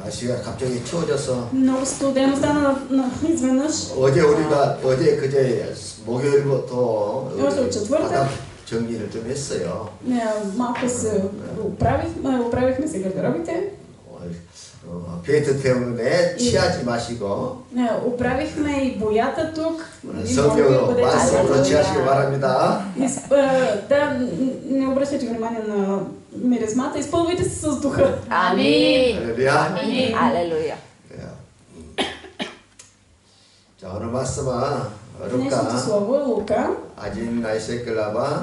날씨가 갑자기 추워져서 много студено стана изведнъж. 어제 그제 목요일부터 четвъртък. 바닥 정리를 좀 했어요. малко се оправихме се гардеробите. 베이트 때문에 취하지 마시고 оправихме и боята тук. 성령 말씀으로 취하시기 바랍니다. Да, не обръщайте внимание на миризмата, изпълвайте се с духа. Амин. 할렐루야. 할렐루야. 자, 오늘 말씀은 Днешното слово е Лука. 아진 나이세클라바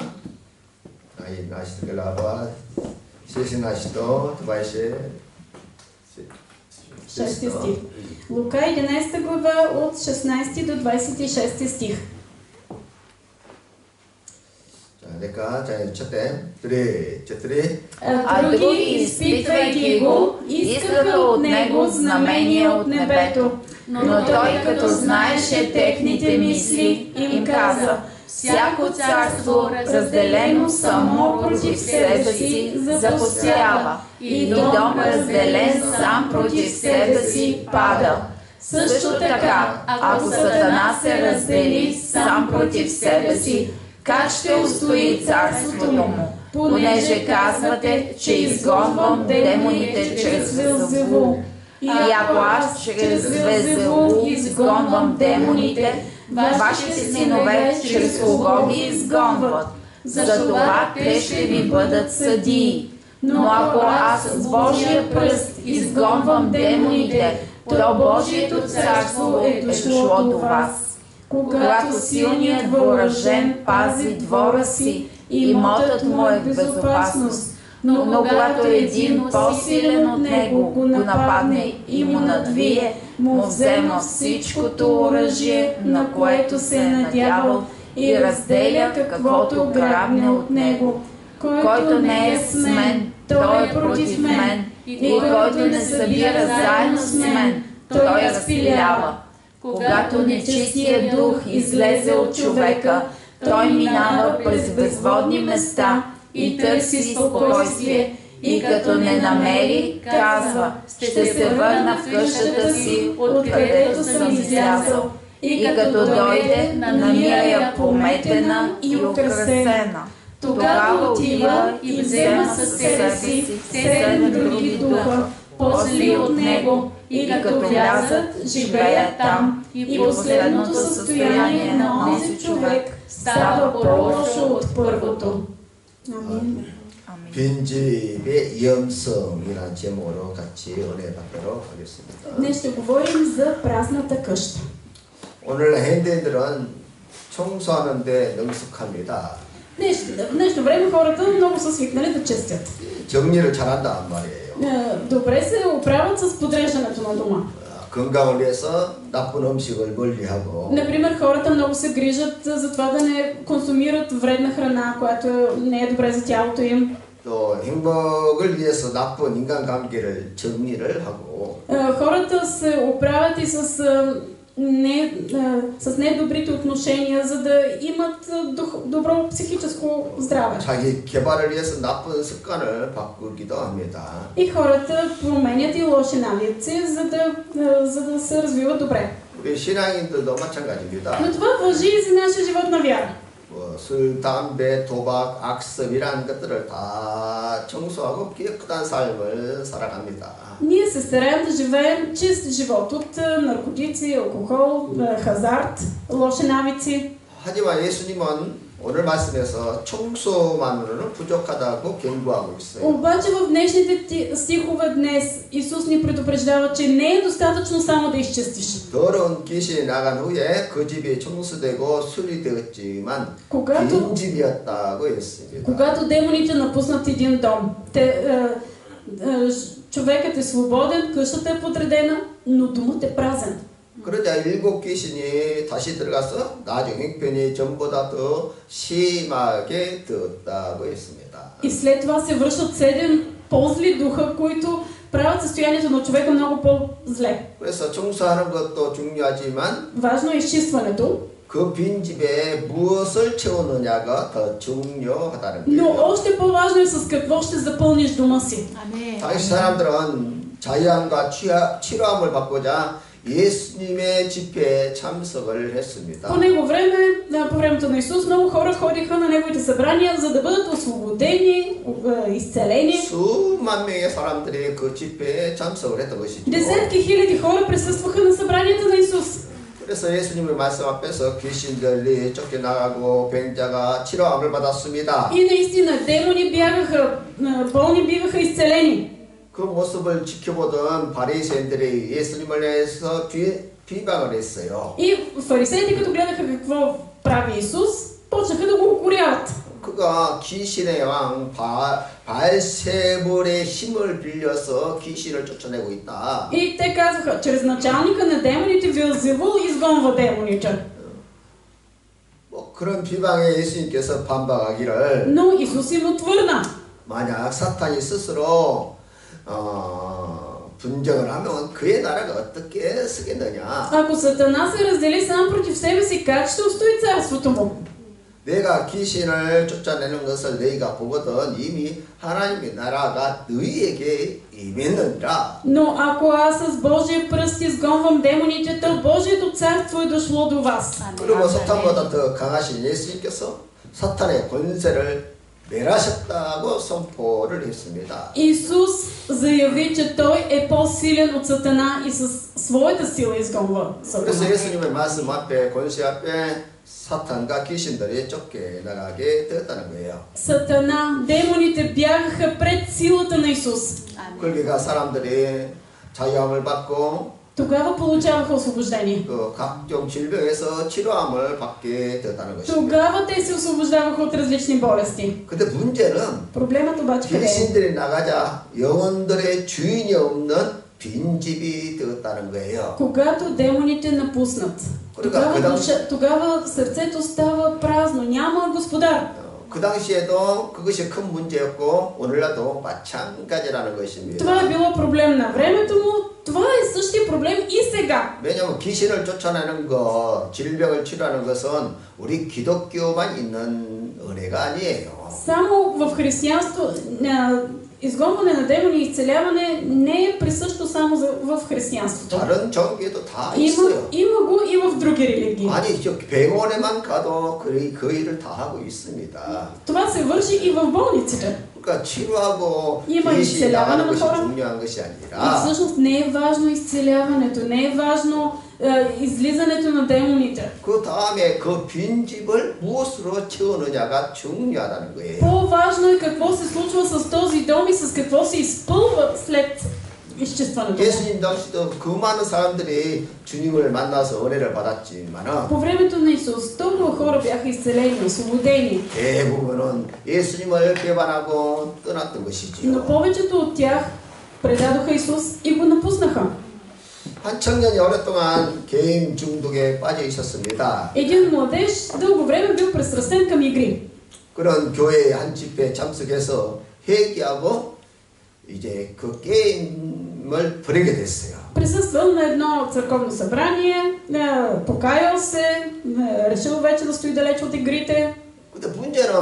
나이세클라바 세신나시도 두바이세 6 стих. Лука 11 глава от 16 до 26 стих. А други, изпитвайки го, искаха от него знамение от небето. Но той, като знаеше техните мисли, им каза: всяко царство, разделено само против себе си, запустява, и дом разделен сам против себе си пада. Също така, ако Сатана се раздели сам против себе си, как ще устои царството му? Понеже казвате, че изгонвам демоните чрез Велзевул. И ако аз чрез Велзевул изгонвам демоните, вашите синове чрез кого ги изгонват? Затова те ще ви бъдат съдии. Но ако аз с Божия пръст изгонвам демоните, то Божието царство е дошло до вас. Когато силният въоръжен пази двора си, имотът му е в безопасност. Но когато един по-силен от него го нападне и му надвие, му взема всичкото оръжие, на което се е надявал, и разделя каквото грабне от него. Който не е с мен, той е против мен, и който не събира заедно с мен, той разпилява. Когато нечистият дух излезе от човека, той минава през безводни места и търси спокойствие, и като не намери, казва: ще се върна в къщата си, откъдето съм излязъл. И като дойде, намира я пометена и украсена. Тогава отива и взема със себе си 7 други духа, по-зли от него, и като влязат, живеят там, и последното състояние на онзи човек става по-лошо от първото. Амин. 빈집의 위험성이라는 제목으로 같이 은혜 받도록 하겠습니다. Днес ще говорим за празната къща. 오늘 현대인들은 청소하는데 능숙합니다. В днешно време хората много са свикнали да чистят. 정리를 잘한단 말이에요. Добре се оправят с подреждането на дома. 건강을 위해서 나쁜 음식을 멀리하고. Например, хората много се грижат за това да не консумират вредна храна, която не е добре за тялото им. 또 행복을 위해서 나쁜 인간관계를 정리를 하고. Хората се оправят и с недобрите отношения, за да имат добро психическо здраве. 자기 개발을 위해서 나쁜 습관을 바꾸기도 합니다. И хората променят и лоши навици, за да се развиват добре. 우리 신앙인들도 마찬가지입니다. Но това важи и за нашия живот на вяра. 술, 담배, 도박, 악습이라는 것들을 다 청소하고 깨끗한 삶을 살아갑니다. Ние се стараем да живеем чист живот от наркотици, алкохол, хазарт, лоши навици. 하지만 예수님은 오늘 말씀에서 청소만으로는 부족하다고 경고하고 있어요. Обаче в днешните стихове днес Исус ни предупреждава, че не е достатъчно само да изчистиш. 더러운 귀신이 나간 후에 그 집이 청소되고 수리되었지만 빈 집이었다고 했습니다. Когато демоните напуснат един дом, човекът е свободен, къщата е подредена, но домът е празен. 그러자 7 귀신이 다시 들어가서 나중 형편이 전보다 더 심하게 되었다고 했습니다. И след това се връщат 7 по-зли духа, които правят състоянието на човека много по-зле. 그래서 청소하는 것도 중요하지만 важно е изчистването. 그 빈집에 무엇을 채우느냐가 더 중요하다는 Но 거예요. още по-важно е с какво ще запълниш дома си. 당시 사람들은 자유함과 치료함을 받고자 예수님의 집회에 참석을 했습니다. По него време, по времето на Исус, много хора ходиха на неговите събрания, за да бъдат освободени, изцелени. 수만 명의 사람들이 그 집회에 참석을 했던 것이죠. Десетки хиляди хора присъстваха на събранията на Исус. 그래서 예수님의 말씀 앞에서 귀신들이 쫓겨나가고 병자가 치료함을 받았습니다. И наистина демони бягаха, болни биваха изцелени. 그 모습을 지켜보던 바리새인들이 예수님을 위해서 비방을 했어요. И фарисеите, като гледаха какво прави Исус, почнаха да го укоряват. 그가 귀신의 왕 바알세불의 힘을 빌려서 귀신을 쫓아내고 있다. И те казаха, чрез началника на демоните Веелзевул изгонва демоните. 뭐 그런 비방에 예수님께서 반박하기를 Но Исус им отвърна. 만약 사탄이 스스로 분쟁을 하면 그의 나라가 어떻게 쓰겠느냐? Ако Сатана се раздели сам против себе си, как ще устои царството му? 내가 귀신을 쫓아내는 것을 너희가 보거든 이미 하나님의 나라가 너희에게 임했느니라. Но ако аз с Божия пръст изгонвам демоните, то Божието царство е дошло до вас. 그리고 사탄보다 더 강하신 예수님께서 사탄의 권세를 멸하셨다고 선포를 했습니다. Исус заяви, че Той е по-силен от Сатана и със своята сила изгонва 그래서 Сатана. 예수님의 말씀 앞에 권세 앞에 사탄과 귀신들이 쫓겨나가게 되었다는 거예요. Сатана, демоните бягаха пред силата на Исус. 그러니까 사람들이 자유함을 받고 Тогава получаваха освобождение. 그 각종 질병에서 치료함을 받게 되었다는 것입니다. Тогава те се освобождаваха от различни болести. 근데 문제는 Проблемът обаче къде е? 귀신들이 나가자 영혼들의 주인이 없는 빈집이 되었다는 거예요. Когато демоните напуснат, тогава сърцето става празно, няма господар. 그 당시에도 그것이 큰 문제였고 오늘날도 마찬가지라는 것입니다. Това е било проблем на времето му, това е същия проблем и сега. 왜냐하면 귀신을 쫓아내는 것, 질병을 치료하는 것은 우리 기독교만 있는 은혜가 아니에요. Само в християнство изгонване на демони и изцеляване не е присъщо само в християнството. 다른 종교에도 다 있어요. Има го и в други религии. 아니, 저 병원에만 가도 그 일을 다 하고 있습니다. Това се върши и в болниците. 그러니까 치료하고 има 귀신이 изцеляване 나가는 на 것이 хора. 중요한 것이 И 아니라 всъщност не е важно изцеляването, не е важно излизането на демоните. 그 다음에 그 빈집을 무엇으로 채우느냐가 중요하다는 거예요. По-важно е какво се случва с този дом и с какво се изпълва след изчистването. 예수님 당시도 그 많은 사람들이 주님을 만나서 은혜를 받았지만은 По времето на Исус толкова хора бяха изцелени, освободени, 대부분은 예수님을 배반하고 떠났던 것이지요. но повечето от тях предадоха Исус и го напуснаха. 한 청년이 오랫동안 게임 중독에 빠져 있었습니다. Един младеж дълго време бил пристрастен към игри. 그런 교회의 한 집회에 참석해서 회개하고 이제 그 게임을 버리게 됐어요. Присъствал на едно църковно събрание, покаял се, решил вече да стои далеч от игрите. 근데 문제는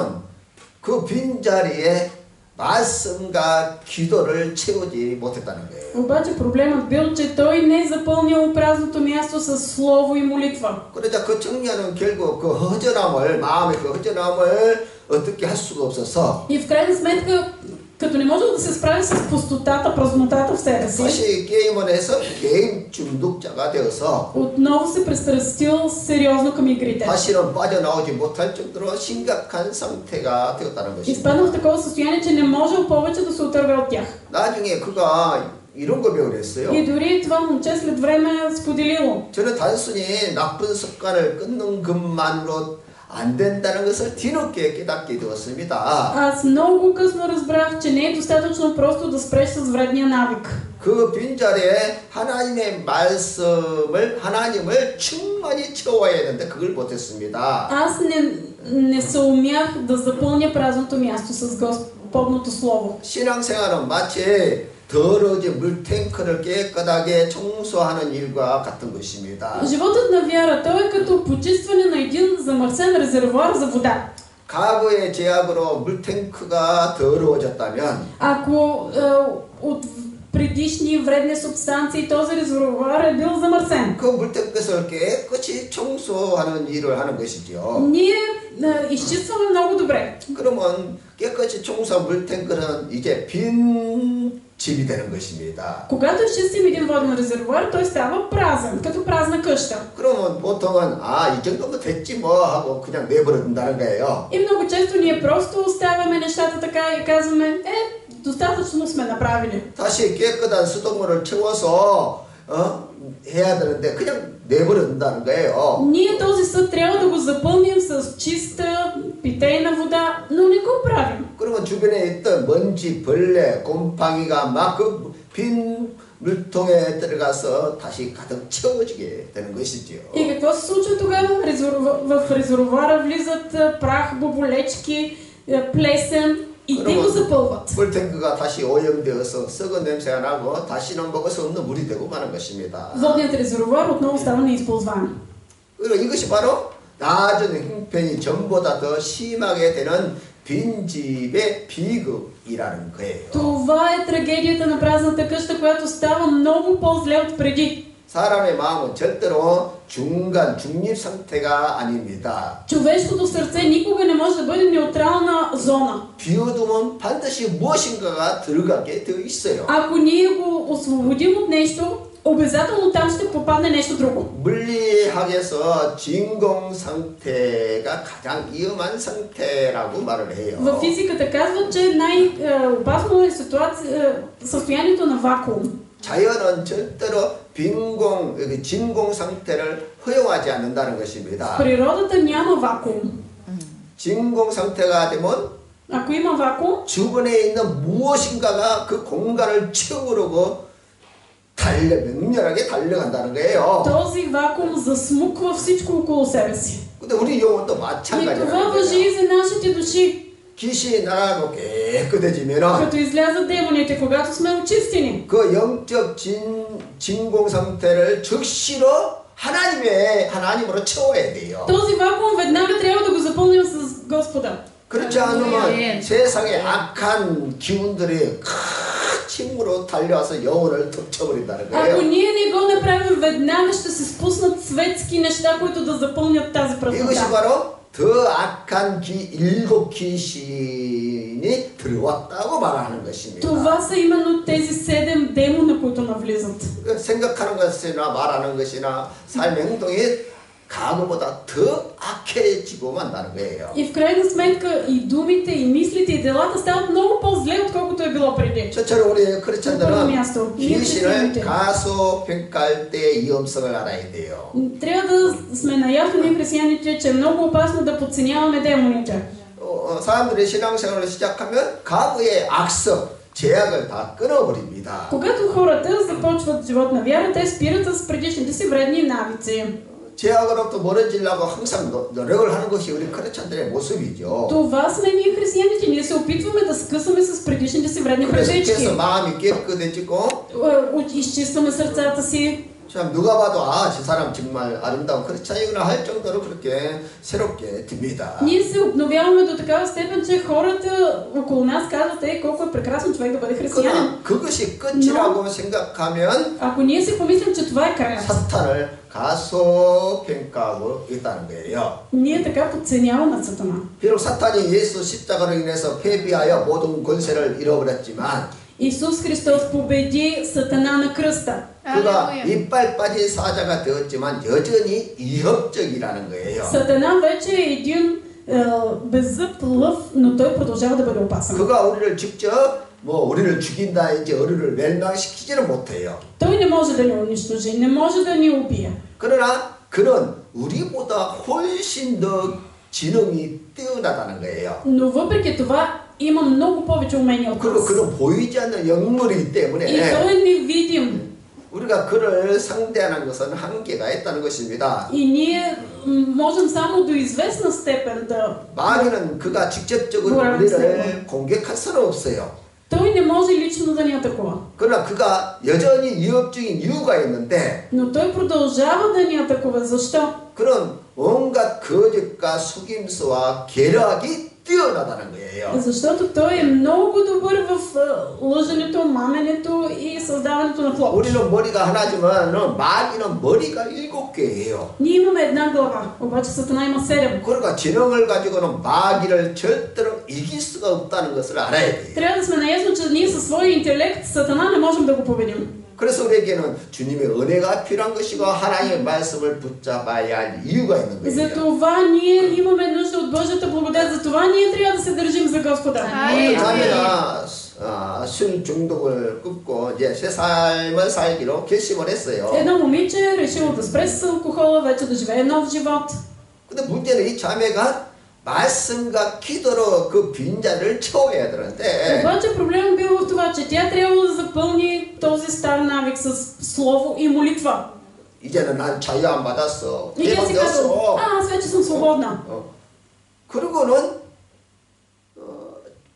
그 빈자리에 말씀과 기도를 채우지 못했다는 거예요. Обаче проблемът бил, че той не е запълнил празното място с слово и молитва. 그러자 그 청년은 결국 그 허전함을 마음의 그 허전함을 어떻게 할 수가 없어서 И в крайна сметка, като не можел да се справи с пустотата, празнотата в себе си, 다시 게임을 해서 게임 중독자가 되어서 отново се пристрастил сериозно към игрите. 다시는 빠져나오지 못할 정도로 심각한 상태가 되었다는 것입니다. Изпаднал в такова състояние, че не можел повече да се отърве от тях. 나중에 그가 이런 고백을 했어요. И дори това момче след време споделило. 저는 단순히 나쁜 습관을 끊는 것만으로 안 된다는 것을 뒤늦게 깨닫게 되었습니다. Аз много късно разбрах, че не е достатъчно просто да спреш с вредния навик. 그 빈자리에 하나님을 충만히 채워야 되는데 그걸 못했습니다. Аз не съумях да запълня празното място с Господното Слово. 신앙생활은 마치 더러워진 물탱크를 깨끗하게 청소하는 일과 같은 것입니다. Животът на вяра, той е като почистване на един замърсен резервоар за вода. 과거의 제약으로 물탱크가 더러워졌다면 Ако от предишни вредни субстанции този резервоар е бил замърсен, 그 물탱크를 깨끗이 청소하는 일을 하는 것이죠. ние изчистваме много добре. 그러면 깨끗이 청소한 물탱크는 이제 빈 집이 되는 것입니다. Когато изчистим един воден резервоар, той става празен, като празна къща. 그러면 보통은 이 정도면 됐지 뭐 하고 그냥 내버려둔다는 거예요. И много често ние просто оставяме нещата така и казваме, достатъчно сме направили. 다시 깨끗한 수돗물을 채워서 해야 되는데 그냥 내버려둔다는 거예요. Ние този съд трябва да го запълним с чиста питейна вода, но не го правим. 그러면 주변에 있던 먼지, 벌레, 곰팡이가 막 그 빈 물통에 들어가서 다시 가득 채워지게 되는 것이지요. И какво се случва тогава? В резервоара влизат прах, боболечки, плесен и те го запълват. 물탱크가 다시 오염되어서 썩은 냄새가 나고 다시는 먹을 수 없는 물이 되고 마는 것입니다. Водният резервоар отново става неизползваем. 그리고 이것이 바로 나중 형편이 전보다 더 심하게 되는 빈집의 비극이라는 거예요. Това е трагедията на празната къща, която става много по-зле от преди. 사람의 마음은 절대로 중립 상태가 아닙니다. Човешкото сърце никога не може да бъде неутрална зона. 비워두면 반드시 무엇인가가 들어가게 되어 있어요. Ако ние го освободим от нещо, обязателно там ще попадне нещо друго. 물리학에서 진공 상태가 가장 위험한 상태라고 말을 해요. В физиката казват, че най-опасно е състоянието на вакуум. 자연은 절대로 진공 상태를 허용하지 않는다는 것입니다. В природата няма вакуум. 진공 상태가 되면 Ако има вакуум, 주변에 있는 무엇인가가 그 공간을 채우려고 맹렬하게 달려간다는 거예요. този вакуум засмуква всичко около себе си. 근데 우리 영혼도 И това 마찬가지라는 важи 거예요. и за нашите души. 귀신이 나가고 깨끗해지면은 Като излязат демоните, когато сме очистени, 그 영적 진공 상태를 즉시로 하나님으로 채워야 돼요. този вакуум веднага трябва да го запълним с Господа. 그렇지 않으면 세상에 악한 기운들이 큰 힘으로 달려와서 영혼을 덮쳐버린다는 Ако 거예요. ние не го направим, веднага ще се спуснат светски неща, които да запълнят тази 이것이 празнота. 바로 더 악한 일곱 귀신이 들어왔다고 말하는 것입니다. Това са именно тези 7 демона, които навлизат. 생각하는 것이나 말하는 것이나 삶의 행동이 과거보다 더 악해지고 만다는 거예요. И в крайна сметка и думите, и мислите, и делата стават много по-зле, отколкото е било преди. 저처럼 우리 На първо 크리스천들은 място, ние 귀신을 християните 가소평가할 때 위험성을 알아야 돼요. трябва да сме наясно, ние християните, че е много опасно да подценяваме демоните. 사람들이 신앙생활을 시작하면 과거의 악성, 제약을 다 끊어버립니다. Когато хората започват живот на вяра, те спират с предишните си вредни навици. 제약으로부터 멀어지려고 항상 노력을 하는 것이 우리 크리스천들의 모습이죠. Това сме ние християните. Ние се опитваме да скъсаме с предишните си вредни 그래서 привички. 마음이 깨끗해지고 Изчистваме сърцата си. 참 누가 봐도 저 사람 정말 아름다운 크리스찬이구나 할 정도로 그렇게 새롭게 됩니다. Ние се обновяваме до такава степен, че хората около нас казват, колко е прекрасен човек да бъде християнин. 그러나 그것이 끝이라고 생각하면 Ако ние си помислим, че това е краят, 사탄을 가소평가하고 있다는 거예요. ние така подценяваме Сатана. 비록 사탄이 예수 십자가로 인해서 패배하여 모든 권세를 잃어버렸지만 Исус Христос победи Сатана на кръста. 그가 이빨 빠진 사자가 되었지만 여전히 위협적이라는 거예요. Сатана вече е един беззъб лъв, но той продължава да бъде опасен. 그가 우리를 직접 우리를 죽인다 이제 우리를 멸망시키지는 못해요. Той не може да ни унищожи, не може да ни убие. 그러나 그는 우리보다 훨씬 더 지능이 뛰어나다는 거예요. Но въпреки това има много повече умения от 그리고 нас. 그는 보이지 않는 영물이기 И 때문에 той е невидим. 우리가 그를 상대하는 것은 한계가 있다는 것입니다. И ние можем само до известна степен да... 마귀는 그가 직접적으로 우리를 공격할 수는 없어요. Той не може лично да ни атакува. 그러나 그가 여전히 위협적인 이유가 있는데 Но той продължава да ни атакува. Защо? 그런 온갖 거짓과 속임수와 계략이 뛰어나다는 거예요. Защото той е много добър в лъженето, маменето и създаването на хлопоти. 우리는 머리가 하나지만 마귀는 머리가 7개예요. Ние имаме една глава, обаче Сатана има 7. 그러니까 지능을 가지고는 마귀를 절대로 이길 수가 없다는 것을 알아야 돼요. Трябва да сме наясно, че ние със своя интелект Сатана не можем да го победим. 그래서 우리에게는 주님의 은혜가 필요한 것이고 하나님의 말씀을 붙잡아야 할 이유가 있는 거예요. Затова ние имаме нужда от Божията благодат, затова ние трябва да се държим за Господа. 어떤 자매가 술 중독을 끊고 이제 새 삶을 살기로 결심을 했어요. Едно момиче е решило да спре с алкохола, вече да живее нов живот. 근데 문제는 이 자매가 말씀과 기도로 그 빈자를 채워야 되는데 Обаче проблемът бил в това, че тя трябвало да запълни този стар навик с слово и молитва. 이제는 난 자유 안 받았어. И тя си казва, 개방되었어. аз вече съм свободна. 그리고는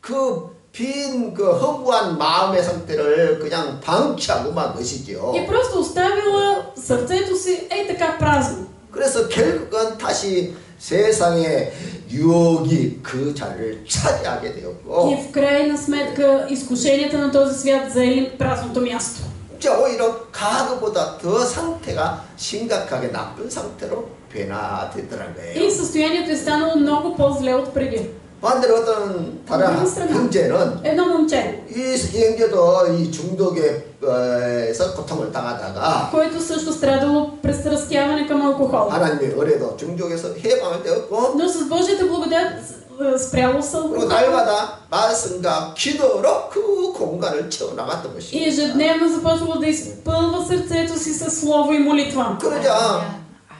그 허무한 마음의 상태를 그냥 방치하고 만 것이죠. И просто оставила сърцето си така празно. 그래서 결국은 다시 세상의 유혹이 그 자리를 차지하게 되었고 И в крайна сметка изкушенията на този свят заели празното място. 이제 오히려 과거보다 더 상태가 심각하게 나쁜 상태로 변화됐더란 И 거예요. състоянието е станало много по-зле от преди. 반대로 어떤 다른 형제는 Едно момче, 이 형제도 이 중독에서 고통을 당하다가 което също страдало пристрастяване към алкохол. 하나님의 은혜도 중독에서 해방을 되었고 Но с Божията благодат спряло с 그리고 алкохол. 날마다 말씀과 기도로 그 공간을 채워나갔던 И 것이에요. ежедневно започвало да изпълва сърцето си със слово и молитва. 그러자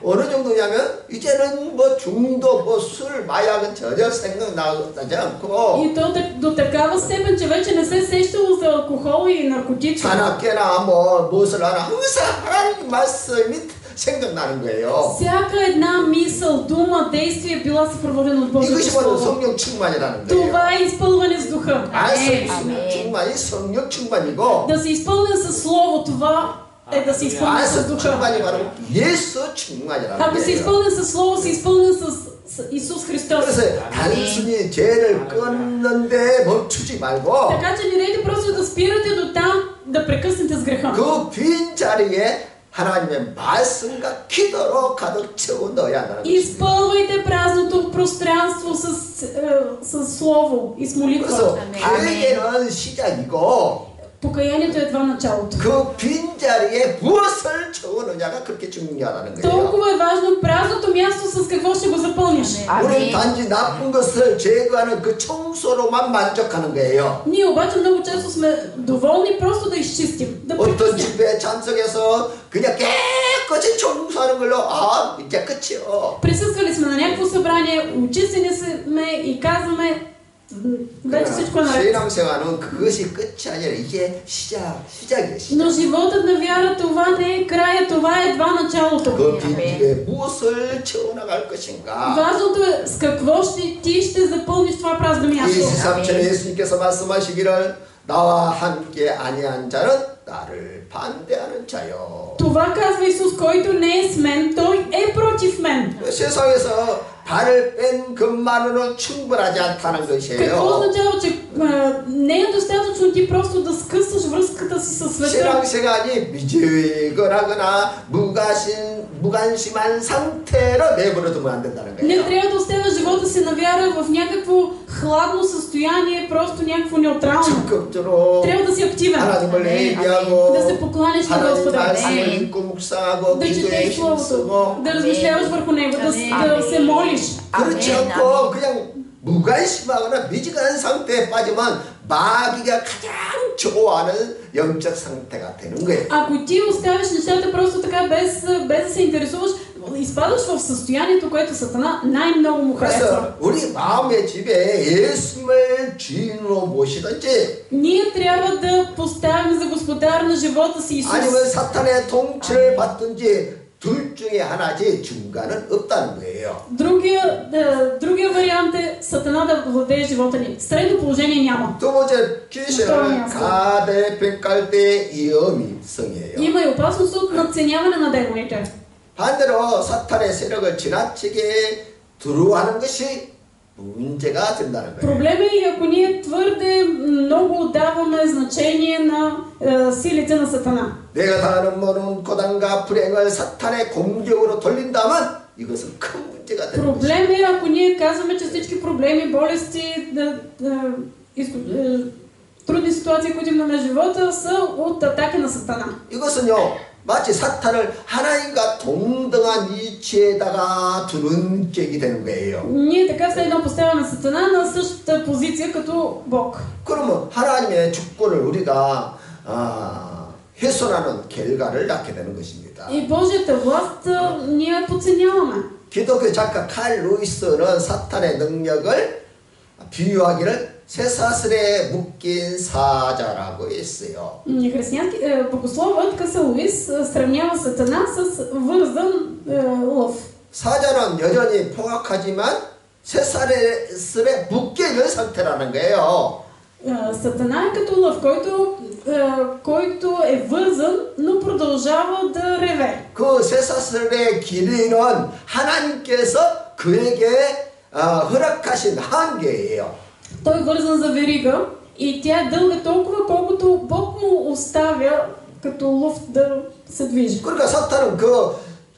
어느 정도냐면 이제는 뭐 중독, 뭐 술, 마약은 전혀 생각나지 않고 И то до такава степен, че вече не се сещало за алкохол и наркотици. 자나깨나 뭐 무엇을 하나 항상 하나님 말씀이 생각나는 거예요. Всяка една мисъл, дума, действие била съпроводена от Божието 이것이 바로 Слово. 성령 충만이라는 거예요. Това е изпълване с духа. 말씀 충만이 성령 충만이고 Да се изпълня с Слово, това е да се изпълня с 말씀 духа. 충만이 바로 예수 충만이라는 Ако се 거예요. изпълня с Слово, се изпълня с Исус Христос. 그래서 단순히 죄를 끊는데 멈추지 말고 Така че не дайте просто да спирате до там, да прекъснете с греха. 그 빈 자리에 하나님의 말씀과 기도로 가득 채워 넣어야 한다는 것입니다. Изпълвайте празното пространство с Слово и с молитва. 그래서 회개는 시작이고 Покаянието е това началото. 그 빈 자리에 무엇을 채우느냐가 그렇게 중요하다는 거예요. Толкова е важно празното място с какво ще го запълниш. 우리는 단지 나쁜 것을 제거하는 그 청소로만 만족하는 거예요. Ние обаче много често сме доволни просто да изчистим, да 어떤 прекъснем. 집회에 참석해서 그냥 깨끗이 청소하는 걸로 이제 끝이요. Присъствали сме на някакво събрание, очистени сме и казваме, вече всичко е наред. 신앙생활은 그것이 끝이 아니라 이게 시작이에요. 시작. Но животът на вяра, това не е края, това е едва началото. 그 빈집에 무엇을 채워나갈 것인가? Важното е с какво ти ще запълниш това празно 이 място. 13절에 예수님께서 말씀하시기를 나와 함께 아니한 자는 나를 반대하는 자요. Това казва Исус, който не е с мен, той е против мен. 세상에서 발을 뺀 것만으로는 충분하지 않다는 Какво 것이에요. означава, че не е достатъчно ти просто да скъсаш връзката си със света? 신앙생활이 미지근하거나 무관심한 상태로 내버려두면 안 된다는 Не 거예요. трябва да оставя живота си на вяра в някакво хладно състояние, просто някакво неутрално. 적극적으로 Трябва да си активен, 하나님을 얘기하고 да се покланяш на 하나님 Господа, 말씀을 읽고 묵상하고 да 기도에 четеш 힘쓰고 Словото, да размишляваш върху него, да се молиш. 그렇지 않고 그냥 무관심하거나 미지근한 상태에 빠지면 마귀가 가장 좋아하는 영적 상태가 되는 거예요. Ако ти оставиш нещата просто така, без да се интересуваш, изпадаш в състоянието, което Сатана най-много му харесва. 그래서 우리 마음의 집에 예수님을 주인으로 모시든지 Ние трябва да поставим за господар на живота си Исус. 아니면 사탄의 통치를 받든지 두 둘 중에 하나지 중간은 없다는 거예요. Другия вариант е Сатана да владее живота ни. Средно положение няма. 두 번째, 귀신을 가대평가할 때 위험성이에요. Има и опасност от надценяване на демоните. 반대로 사탄의 세력을 지나치게 두루하는 것이 문제가 된다는 거예요. Проблем е и ако ние твърде много отдаваме значение на силите на Сатана. 내가 당하는 모든 고난과 불행을 사탄의 공격으로 돌린다면 이것은 큰 문제가 되는 것이죠. Проблем е ако ние казваме, че всички проблеми, болести, трудни ситуации, които имаме в живота, са от атаки на Сатана. 이것은요, 마치 사탄을 하나님과 동등한 위치에다가 두는 격이 되는 거예요. Ние така все едно поставяме Сатана на същата позиция като Бог. 그러면 하나님의 주권을 우리가 훼손하는 결과를 낳게 되는 것입니다. И Божията власт ние подценяваме. 기독교 작가 칼 루이스는 사탄의 능력을 비유하기를 쇠사슬에 묶인 사자라고 했어요. Християнски богословът Късъл Луис сравнява Сатана с вързан лъв. 사자는 여전히 포악하지만 쇠사슬에 묶여 있는 상태라는 거예요. Сатана е като лъв, който е вързан, но продължава да реве. 그 쇠사슬의 길이는 하나님께서 그에게 허락하신 한계예요. Той е вързан за верига и тя е дълга толкова, колкото Бог му оставя като лъв да се движи. 그러니까 사탄은 그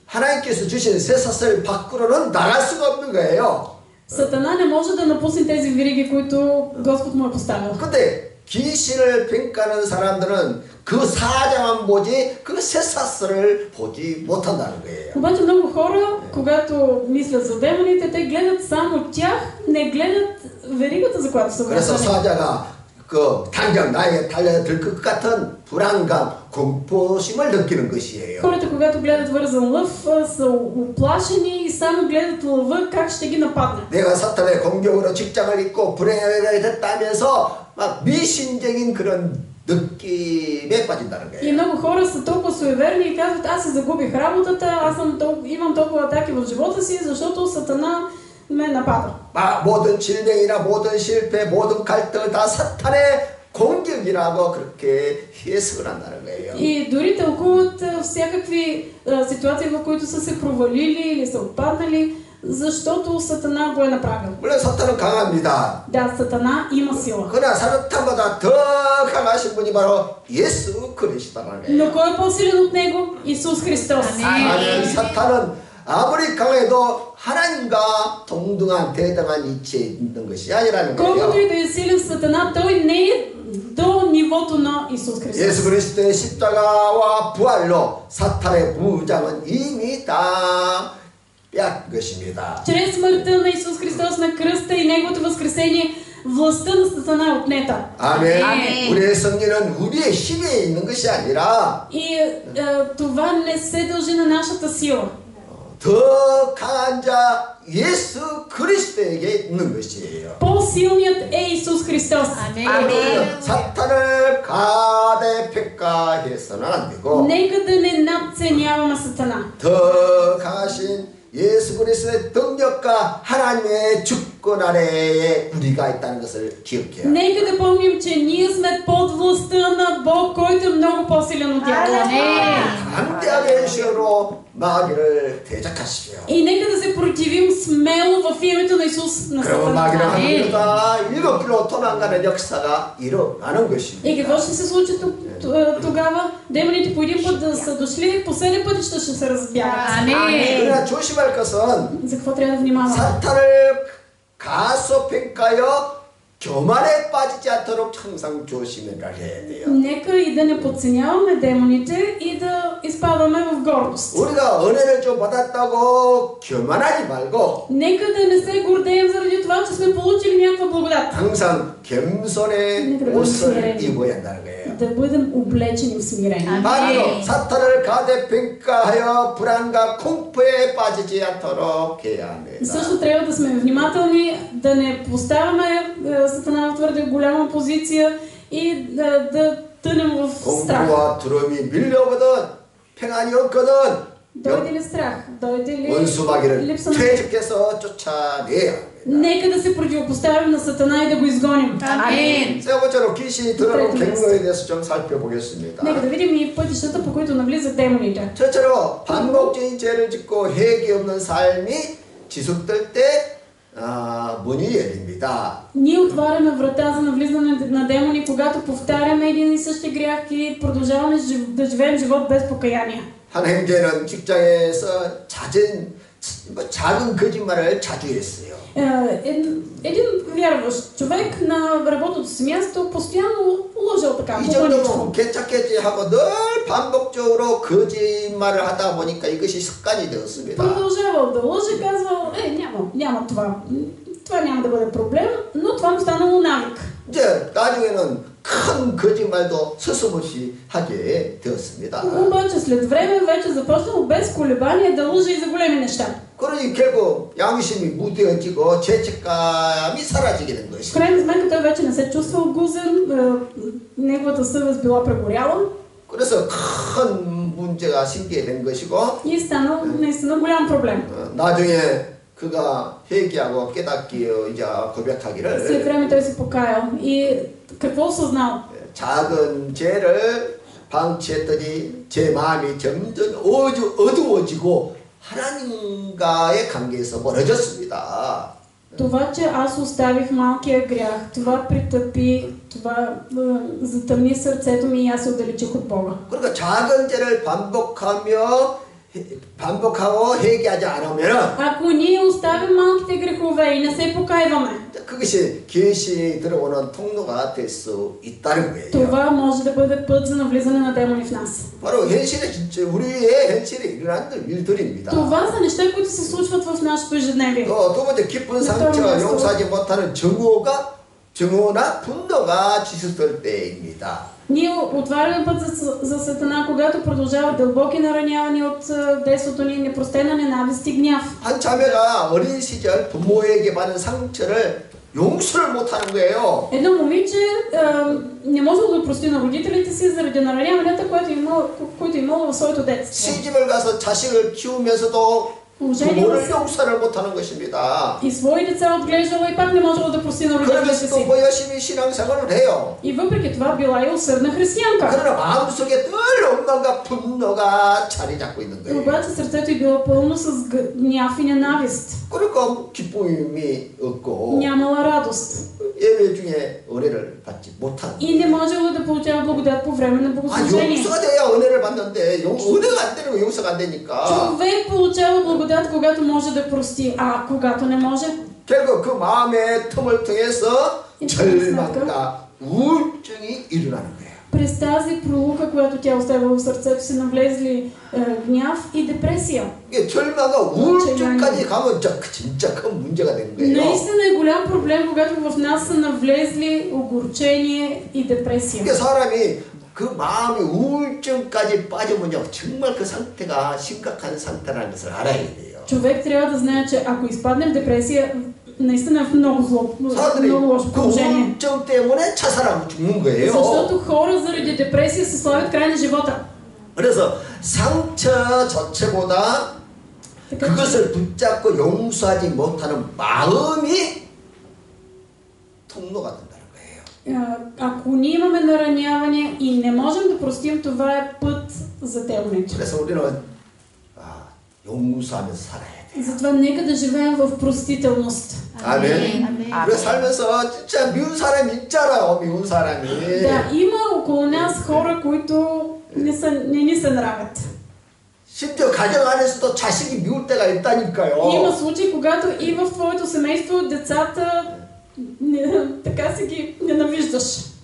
하나님께서 주신 쇠사슬 밖으로는 나갈 수가 없는 거예요. Сатана не може да напусне тези вериги, които Господ му е поставил. 근데 귀신을 평가하는 사람들은 그 사자만 보지 그 쇠사슬을 보지 못한다는 거예요. Обаче много хора, когато мислят за демоните, те гледат само тях, не гледат веригата, за която са 그래서 вързани. 사자가 그 당장 나에게 달려들 것 같은 불안감, 공포심을 느끼는 것이에요. Хората, когато гледат вързан лъв, са уплашени и само гледат лъва как ще ги нападне. 내가 사탄의 공격으로 직장을 잃고 불행하게 됐다면서 막 미신적인 그런 느낌에 빠진다는 И 거예요. много хора са толкова суеверни и казват, аз си загубих работата, имам толкова атаки в живота си, защото Сатана ме напада. 모든 질병이나 모든 실패, 모든 갈등을 다 사탄의 공격이라고 그렇게 해석을 한다는 거예요. И дори тълкуват всякакви ситуации, в които са се провалили или са отпаднали, защото Сатана го е направил. 물론 사탄은 강합니다. Да, Сатана има сила. 그러나 사탄보다 더 강하신 분이 바로 예수 그리스도라는 거예요. Но кой е по-силен от него? Исус Христос. 아멘. 사탄은 아무리 강해도 하나님과 동등한 대등한 위치에 있는 것이 아니라는 Колкото 거예요. и да е силен Сатана, той не е до нивото на Исус Христос. 예수 그리스도의 십자가와 부활로 사탄의 무장은 이미 다 빼앗긴 것입니다. Чрез смъртта на Исус Христос на кръста и Неговото възкресение, властта на Сатана е отнета. 아멘. 아멘. 우리의 승리는 우리의 힘에 있는 것이 아니라 И това не се дължи на нашата сила. 더 강한 자 예수 그리스도에게 있는 것이에요. По-силният е Исус Христос. 아멘. 사탄을 가대평가해서는 안 되고 Нека да не надценяваме Сатана. 더 강하신 예수 그리스도의 능력과 하나님의 주권 아래에 우리가 있다는 것을 기억해요. Нека да помним, че ние сме под властта на Бог, който е много по-силен от дявола. 담대하게 주시로 마귀를 대적하십시오. И нека да се противим смело в името на Исус на 그러면 마귀는 Сатана. 하늘보다 7길로 도망가는 역사가 일어나는 것입니다. И какво ще се случи тогава? Демоните по един път да са дошли, по 7 пътища ще се разбягат. 그러나 조심할 것은 За какво трябва да внимаваме? 사탄을 가소평가하여 교만에 빠지지 않도록 항상 조심해야 돼요. Нека и да не подценяваме демоните и да изпадаме в гордост. 우리가 은혜를 좀 받았다고 교만하지 말고 Нека да не се гордеем заради това, че сме получили някаква благодат. 항상 겸손의 옷을 입어야 한다는 거예요. Да бъдем облечени в смирение. 반대로 사탄을 가대평가하여 불안과 공포에 빠지지 않도록 해야 합니다. Също трябва да сме внимателни, да не поставяме Сатана в твърде голяма позиция и да тънем в страх. 공포와 두려움이 밀려오거든 평안이 없거든 Дойде ли страх? Дойде ли 원수마귀를 липса на... 퇴직해서 쫓아내야 합니다. Нека да се противопоставим на Сатана и да го изгоним. Амин. 세 번째로 귀신이 들어오는 경로에 대해서 좀 살펴보겠습니다. Нека да видим и пътищата, по които навлизат демоните. 첫째로 반복적인 죄를 짓고 회개 없는 삶이 지속될 때 문이 열립니다. Ние отваряме врата за навлизане на демони, когато повтаряме един и същи грях и продължаваме да живеем живот без покаяние. 한 형제는 직장에서 작은 거짓말을 자주 했어요. Един вярващ човек на работното си място постоянно лъжал така. 이 정도면 괜찮겠지 하고 늘 반복적으로 거짓말을 하다 보니까 이것이 습관이 되었습니다. Продължавал да лъже, казвал, няма това. Това няма да бъде проблем, но това му станало навик. 이제 나중에는 큰 거짓말도 서슴없이 하게 되었습니다. Обаче след време вече започнал без колебание да лъже и за големи неща. 그러니 결국 양심이 무뎌지고 죄책감이 사라지게 된 В 것입니다. крайна сметка той вече не се чувствал гузен, неговата съвест била прегоряла 그래서 큰 문제가 생기게 된 것이고 и станал наистина голям проблем. 나중에 그가 회개하고 깨닫기 이제 След 고백하기를 време той се покаял и какво осъзнал? 작은 죄를 방치했더니 제 마음이 점점 어두워지고 하나님과의 관계에서 멀어졌습니다. Това, че аз оставих малкия грях, това притъпи, това затъмни сърцето ми и аз се отдалечих от Бога. 그러니까 작은 죄를 반복하고 회개하지 않으면 Ако ние оставим малките грехове и не се покайваме, 그것이 귀신이 들어오는 통로가 될 수 있다는 거예요. това може да бъде път за навлизане на демони в нас. 바로 현실에 진짜 우리의 현실에 일어나는 일들입니다. Това са неща, които се случват в нашето ежедневие. 또 두 번째 깊은 상처 용서하지 못하는 증오나 분노가 지속될 때입니다. Ние отваряме път за Сатана, когато продължават дълбоки наранявания от детството ни, непростена ненавист и гняв. 한 자매가 어린 시절 부모에게 받은 상처를 용서를 못하는 거예요. Едно момиче не можело да прости на родителите си заради нараняванията, които имало в своето детство. 시집을 가서 자식을 키우면서도 부모를 се 용서를 못하는 것입니다. и свои деца отглеждала и пак не можело да прости на родителите 그러면서도 си. 뭐 열심히 신앙생활을 해요. И въпреки това била и усърдна християнка. 그러나 마음속에 늘 원망과 분노가 자리 잡고 있는 거예요. Обаче сърцето й било пълно с гняв и ненавист. 그러니까 기쁨이 없고 Нямала радост. 예배 중에 은혜를 받지 못하는 И не можела да получава благодат по време на богослужение. 용서가 돼야 은혜를 받는데 은혜가 안 되는 거 용서가 안 되니까 Човек получава благодат, когато може да прости, а когато не може, 결국 그 마음의 틈을 통해서 절망과 우울증이 일어나는 거예요. през тази пролука, която тя оставила в сърцето си, навлезли гняв и депресия. 이게 절망과 우울증까지 가면 진짜 큰 문제가 되는 거예요. Наистина е голям проблем, когато в нас са навлезли огорчение и депресия. 이게 사람이 그 마음의 우울증까지 빠지면요 정말 그 상태가 심각한 상태라는 것을 알아야 돼요. Човек трябва да знае, че ако изпадне в депресия, наистина е в много 사람들이 лошо 그 положение. 우울증 때문에 자살하고 죽는 거예요. Защото хора заради депресия се слагат край на живота. 그래서 상처 자체보다 그것을 붙잡고 용서하지 못하는 마음이 통로가 된다는 거예요. Ако ние имаме нараняване и не можем да простим, това е път за темнето. 그래서 우리는 용서하면서 살아야 돼요. Затова нека да живеем в простителност. 아멘. 우리 살면서 진짜 미운 사람이 있잖아요. 미운 사람이. Да, има около нас хора, които не ни се нравят. 심지어 가정 안에서도 자식이 미울 때가 있다니까요. Има случаи, когато и в твоето семейство децата така си ги ненавиждаш.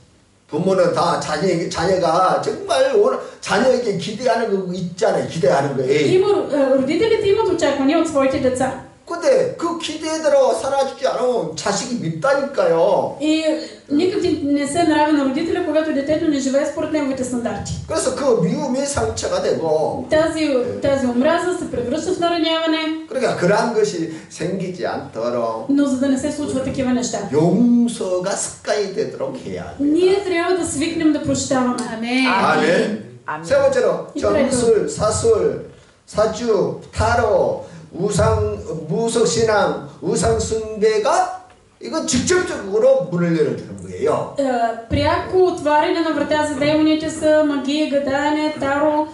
부모는 다 자녀가 정말 자녀에게 기대하는 거 있잖아요. 기대하는 거예요. Родителите имат очаквания от своите деца. 근데 그 기대대로 살아주지 않으면 자식이 밉다니까요. И никак не се нрави на родителя, когато детето не живее според неговите стандарти. 그래서 그 미움이 상처가 되고 тази омраза се превръща в нараняване. 그러니까 그러한 것이 생기지 않도록 Но за да не се случват такива неща, 용서가 습관이 되도록 해야 합니다. ние трябва да свикнем да прощаваме. 아멘. 아멘. 세 번째로 정술, 사술, 사주, 타로, 무속신앙, 우상숭배가 이건 직접적으로 문을 열어주는 거예요. Пряко отваряне на врата за демоните са магия, гадаене, таро,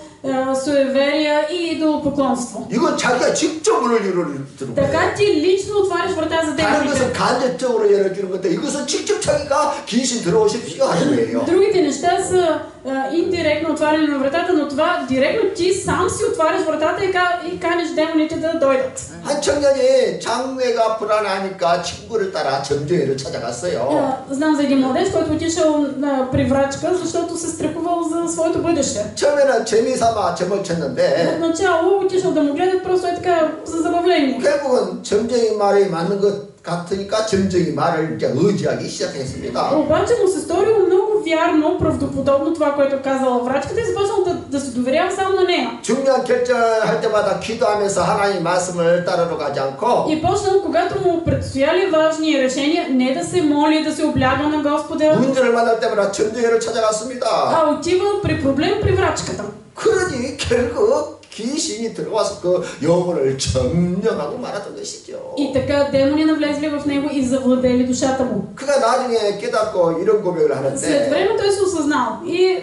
суеверия и идолопоклонство. 이건 자기가 직접 문을 열어주는 거예요. Така ти лично отваряш врата за 다른 демоните. 것은 간접적으로 열어주는 건데 이것은 직접 자기가 귀신 들어오십시오 하는 거예요. Другите неща са индиректно отваряне на вратата, но това директно ти сам си отваряш вратата и канеш демоните да дойдат. 한 청년이 장래가 불안하니까 친구를 따라 점쟁이를 찾아갔어요. Знам за един младеж, който отишъл при врачка, защото се страхувал за своето бъдеще. 처음에는 재미삼아 점을 쳤는데 Отначало отишъл да му гледат просто е така за забавление. 결국은 점쟁이 말이 맞는 것 같으니까 점쟁이 말을 이제 의지하기 시작했습니다. Обаче му се сторило много вярно, правдоподобно това, което казала врачката и започнал да се доверява само на нея. 중요한 결정할 때마다 기도하면서 하나님 말씀을 따르러 가지 않고 И почнал, когато му предстояли важни решения, не да се моли, да се облягва на Господа, 문제를 만날 때마다 점쟁이를 찾아갔습니다. а отивал при проблем при врачката. 그러니 결국 귀신이 들어와서 그 영혼을 점령하고 말았던 것이죠. И така демони навлезли в него и завладели душата му. 그가 나중에 깨닫고 이런 고백을 След 하는데 време той се осъзнал и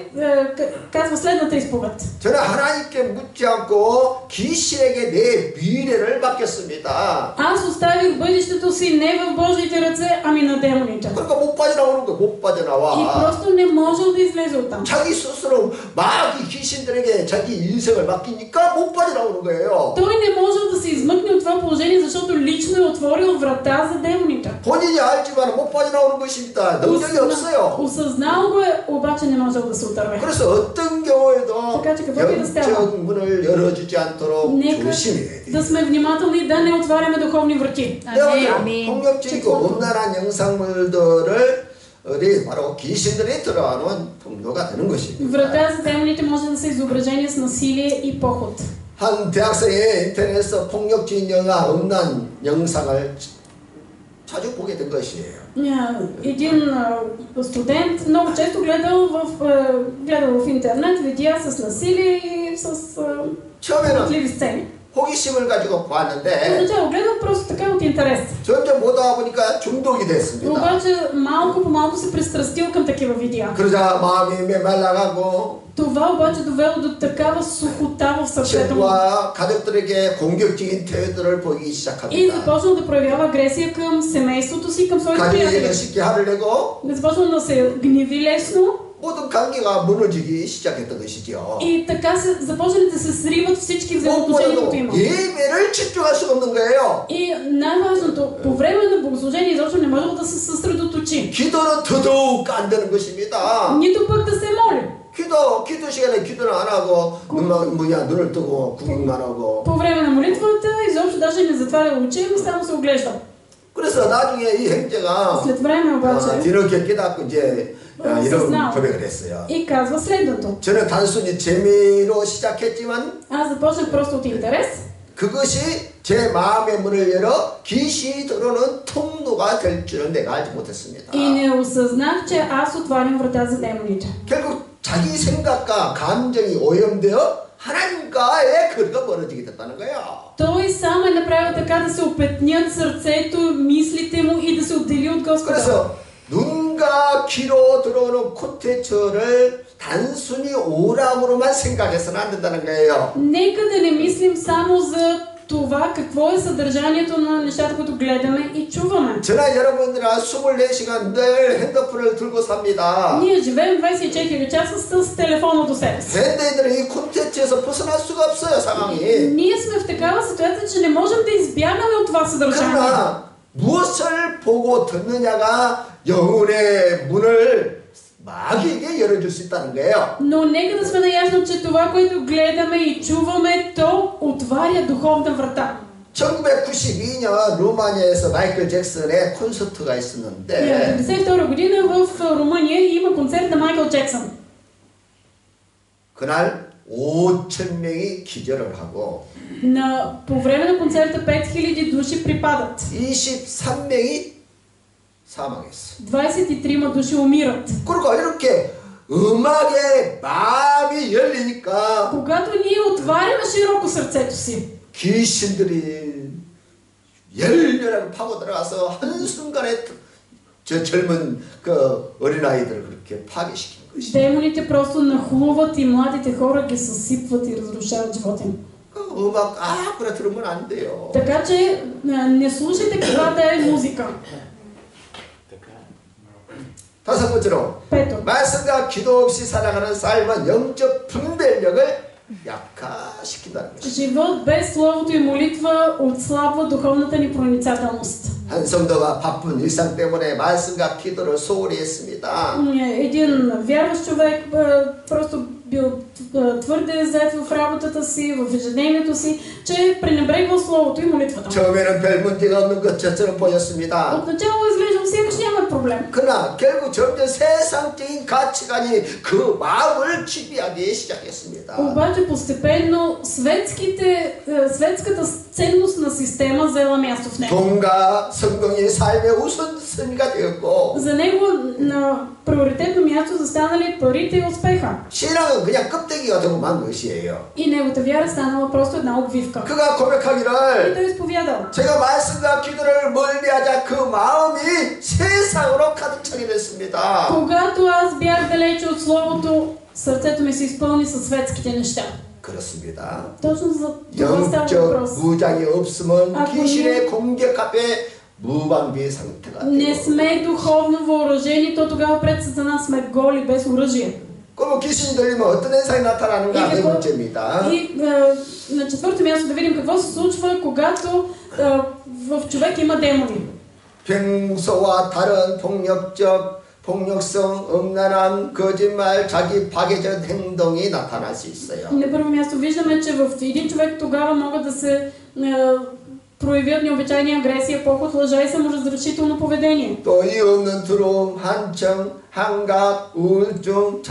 казва следната изповед. 저는 하나님께 묻지 않고 귀신에게 내 미래를 맡겼습니다. Аз оставих бъдещето си не в Божиите ръце, ами на демоните. 그러니까 못 빠져나오는 거예요. 못 И 빠져나와. просто не можел да излезе оттам. 자기 스스로 막 이 귀신들에게 자기 인생을 맡기니까 못 빠져나오는 거예요. Той не можел да се измъкне от това положение, защото лично е отворил врата за демоните. 본인이 알지만 못 빠져나오는 것입니다. 능력이 없어요. Осъзнал го е, обаче не можел да се отърве. 그래서 어떤 경우에도 така че какво и да става? 영적 문을 열어주지 않도록 Нека 조심해야 돼요. да сме внимателни да не отваряме духовни врати. 네, 폭력적이고 음란한 영상물들을 바로 귀신들이 들어가는 통로가 되는 것입니다. Врата за демоните може да са изображения с насилие и поход. 한 대학생이 인터넷에서 폭력적인 영화, 음란 영상을 자주 보게 된 것이에요. Един студент много често гледал в интернет видеа с насилие и с отливи сцени. 호기심을 가지고 보았는데 Отначало гледал просто така от интерес. 점점 보다 보니까 중독이 됐습니다. Обаче малко по малко се пристрастил към такива видеа. 그러자 마음이 메말라가고 Това обаче довело до такава сухота в сърцето му. 친구와 가족들에게 공격적인 태도를 보이기 И 시작합니다. започнал да проявява агресия към семейството си, към своите 가족에게 приятели. 쉽게 화를 내고 Започнал да се гневи лесно 모든 관계가 무너지기 시작했던 것이죠. и така започнали да се сриват всички взаимоотношения, 무엇보다도 които има. 예배를 집중할 수가 없는 거예요. И най-важното, по време на богослужение изобщо не можел да се съсредоточи. 기도는 더더욱 안 되는 것입니다. Нито пък да се моли. 기도 시간에 기도는 안 하고 눈을 뜨고 구경만 하고. По време на молитвата изобщо даже не затваря очи, но само се оглежда. 그래서 나중에 이 형제가 След време обаче 뒤늦게 깨닫고 이제 이런 고백을 했어요. и казва следното. 저는 단순히 재미로 시작했지만 Аз започнах просто от интерес. 그것이 제 마음의 문을 열어 귀신이 들어오는 통로가 될 줄은 내가 알지 못했습니다. И не осъзнах, че аз отварям врата за демоните. 결국 자기 생각과 감정이 오염되어 하나님과의 거리가 멀어지게 됐다는 거예요. Той сам е направил така да се опетнят сърцето, мислите му и да се отдели от Господа. 그래서 눈과 귀로 들어오는 콘텐츠를 단순히 오락으로만 생각해서는 안 된다는 거예요. Нека да не мислим само за това какво е съдържанието на нещата, които гледаме и чуваме. 저나 여러분들은 24시간 늘 핸드폰을 들고 삽니다. Ние живеем 24 часа с телефона до себе си. 현대인들은 이 콘텐츠에서 벗어날 수가 없어요, 상황이. Ние сме в такава ситуация, че не можем да избягаме от това съдържание. 그러나 무엇을 보고 듣느냐가 영혼의 문을 마귀에게 열어줄 수 있다는 거예요. Но нека да сме наясно, че това, което гледаме и чуваме, то отваря духовна врата. 1992년 루마니아에서 마이클 잭슨의 콘서트가 있었는데 1992 година в Румъния има концерт на Майкъл Джексън. 그날 5,000명이 기절을 하고 По време на концерта 5000 души припадат. 23명이 사망했어. 23 души умират. 그러니까 이렇게 음악에 마음이 열리니까 Когато ние отваряме широко сърцето си, 귀신들이 열렬하게 파고 들어가서 한순간에 저 젊은 그 어린아이들을 그렇게 파괴시킨 것이. демоните просто нахлуват и младите хора ги съсипват и разрушават живота им. 그 음악 아무나 들으면 안 돼요. Така че не слушайте каквато е музика. 다섯 번째로 Пето. 말씀과 기도 없이 살아가는 삶은 영적 분별력을 약화시킨다는 것입니다. Живот без Словото и молитва отслабва духовната ни проницателност. 한 성도가 바쁜 일상 때문에 말씀과 기도를 소홀히 했습니다. Един вярващ човек просто бил твърде зает в работата си, в ежедневието си, че пренебрегвал Словото и молитвата. 처음에는 별 문제가 없는 것처럼 보였습니다. Отначало изглежда сякаш няма проблем. 그러나 결국 점점 세상적인 가치관이 그 마음을 지배하기 시작했습니다. Обаче постепенно светската ценностна система взела място в него. 돈과 성공이 삶의 우선순위가 되었고 За него на приоритетно място застанали парите и успеха. 신앙은 그냥 껍데기가 되고 만 것이에요. И неговата вяра станала просто една обвивка. 그가 И 고백하기를 той изповядал. 제가 말씀과 기도를 멀리하자 그 마음이 세상으로 가득 차게 됐습니다. Когато аз бях далече от Словото, сърцето ми се изпълни със светските неща. 그렇습니다. Точно за това става въпрос. 영적 무장이 없으면 ако 귀신의 공격 앞에 무방비 상태가 Не 되고 сме духовно въоръжени, то тогава пред Сатана сме голи, без оръжие. 그럼 귀신이 들리면 어떤 현상이 나타나는가 네 번째입니다. И на четвърто място да видим какво се случва, когато в човек има демони. 평소와 다른 폭력성, 음란함, 거짓말, 자기 파괴적 행동이 나타날 수 있어요. На първо място виждаме, че в един човек тогава могат да се проявят необичайни агресия, похот, лъжа и саморазрушително поведение. 또 이 없는 두려움, 한청, 한각, 우울증,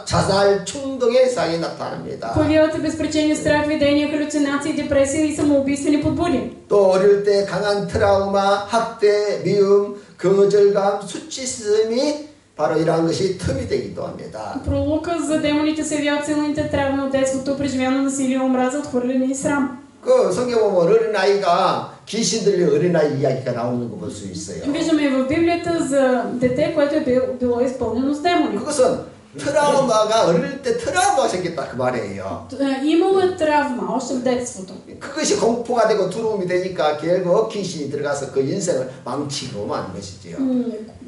자살, 충동의 현상이 나타납니다. Появяват се безпричинни страх, видения, халюцинации, депресия и самоубийствени подбуди. 또 어릴 때 강한 트라우마, 학대, 미움, 거절감, 수치심이 바로 이러한 것이 틈이 되기도 합니다. Пролука за демоните се явяват силните травми от детството, преживяно насилие, омраза, отхвърляне и срам. 그 성경 보면 어린아이가 귀신 들린 어린아이 이야기가 나오는 거 볼 수 있어요. Виждаме и в Библията за дете, което е било изпълнено с демони. 그것은 트라우마가 어릴 때 트라우마가 생겼다 그 말이에요. Имало е травма още в детството. 그것이 공포가 되고 두려움이 되니까 결국 귀신이 들어가서 그 인생을 망치고 마는 것이지요.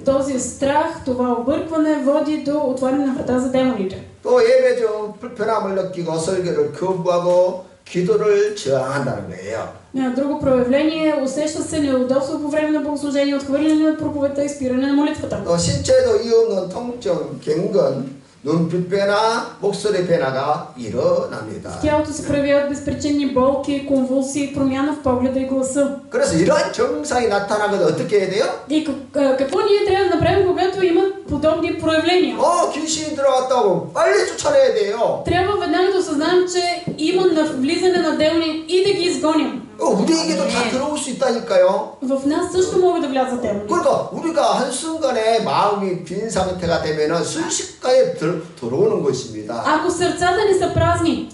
Този страх, това объркване води до отваряне на врата за демоните. 또 예배 중 불편함을 느끼고 설교를 거부하고 기도를 저항한다는 거예요. Друго проявление, усеща се неудобство по време на богослужение, отхвърляне на проповедта и спиране на молитвата. 또 신체에도 이유 없는 통증, 경건, 눈빛 변화, 목소리 변화가 일어납니다. В тялото се проявяват безпричинни болки, конвулсии, промяна в погледа и гласа. 그래서 이러한 증상이 나타나면 어떻게 해야 돼요? И какво ние трябва да направим, когато има подобни проявления? 귀신이 들어왔다고 빨리 쫓아내야 돼요. Трябва веднага да осъзнаем, че има влизане на демони и да ги изгоним. 우리에게도 다 들어올 수 있다니까요. В нас също могат да влязат демони. 그러니까 우리가 한순간에 마음이 빈 상태가 되면 순식간에 들어오는 것입니다. Ако сърцата ни са празни,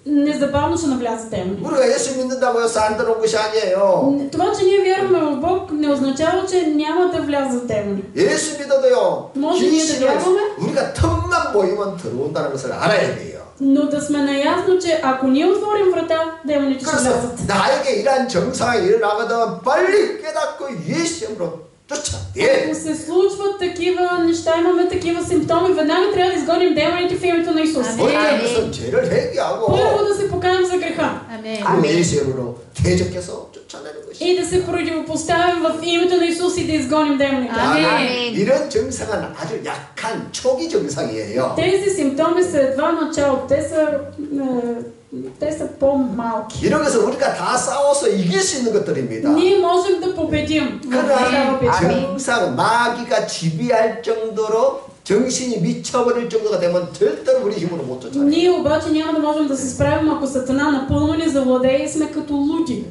незабавно ще навлязат демони. 우리가 예수 믿는다고 해서 안 들어온 것이 아니에요. Това, че ние вярваме в Бог, не означава, че няма да влязат демони. 예수 믿어도요. може ние да 귀신은 вярваме, 우리가 틈만 보이면 들어온다는 것을 알아야 돼요. но да сме наясно, че ако ние отворим врата, демоните ще 그래서 влязат. 나에게 이러한 정상이 일어나거든 빨리 깨닫고 예수 이름으로 쫓아내. Ако се случват такива неща, имаме такива симптоми, веднага трябва да изгоним демоните в името на Исус. 먼저 무슨 죄를 회개하고 Първо да се покаем за греха 그 예수 이름으로 대적해서 쫓아내는 것이. и да се противопоставим в името на Исус и да изгоним демоните. 이런 증상은 아주 약한 초기 증상이에요. Тези симптоми са едва начало, те са по-малки. 이런 것은 우리가 다 싸워서 이길 수 있는 것들입니다. Ние можем да победим. 그러나 증상, 마귀가 지배할 정도로 정신이 미쳐버릴 정도가 되면 절대로 우리 힘으로 못 쫓아내요. Ние обаче няма да можем да се справим, ако Сатана напълно ни завладее и сме като луди.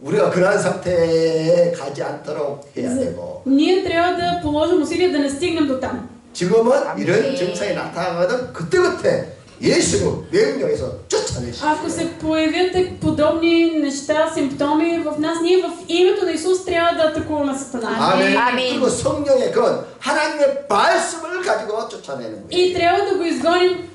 우리가 그러한 상태에 가지 않도록 해야 되고. Ние трябва да положим усилия да не стигнем до там. 지금은 아멘. 이런 증상이 나타나거든 그때그때 예수로 명령해서 쫓아내시오. Ако се появят подобни неща, симптоми в нас, ние в името на Исус трябва да атакуваме Сатана. 아멘. 아멘. 그리고 성령의 그 하나님의 말씀을 가지고 쫓아내는 거예요. И трябва да го изгоним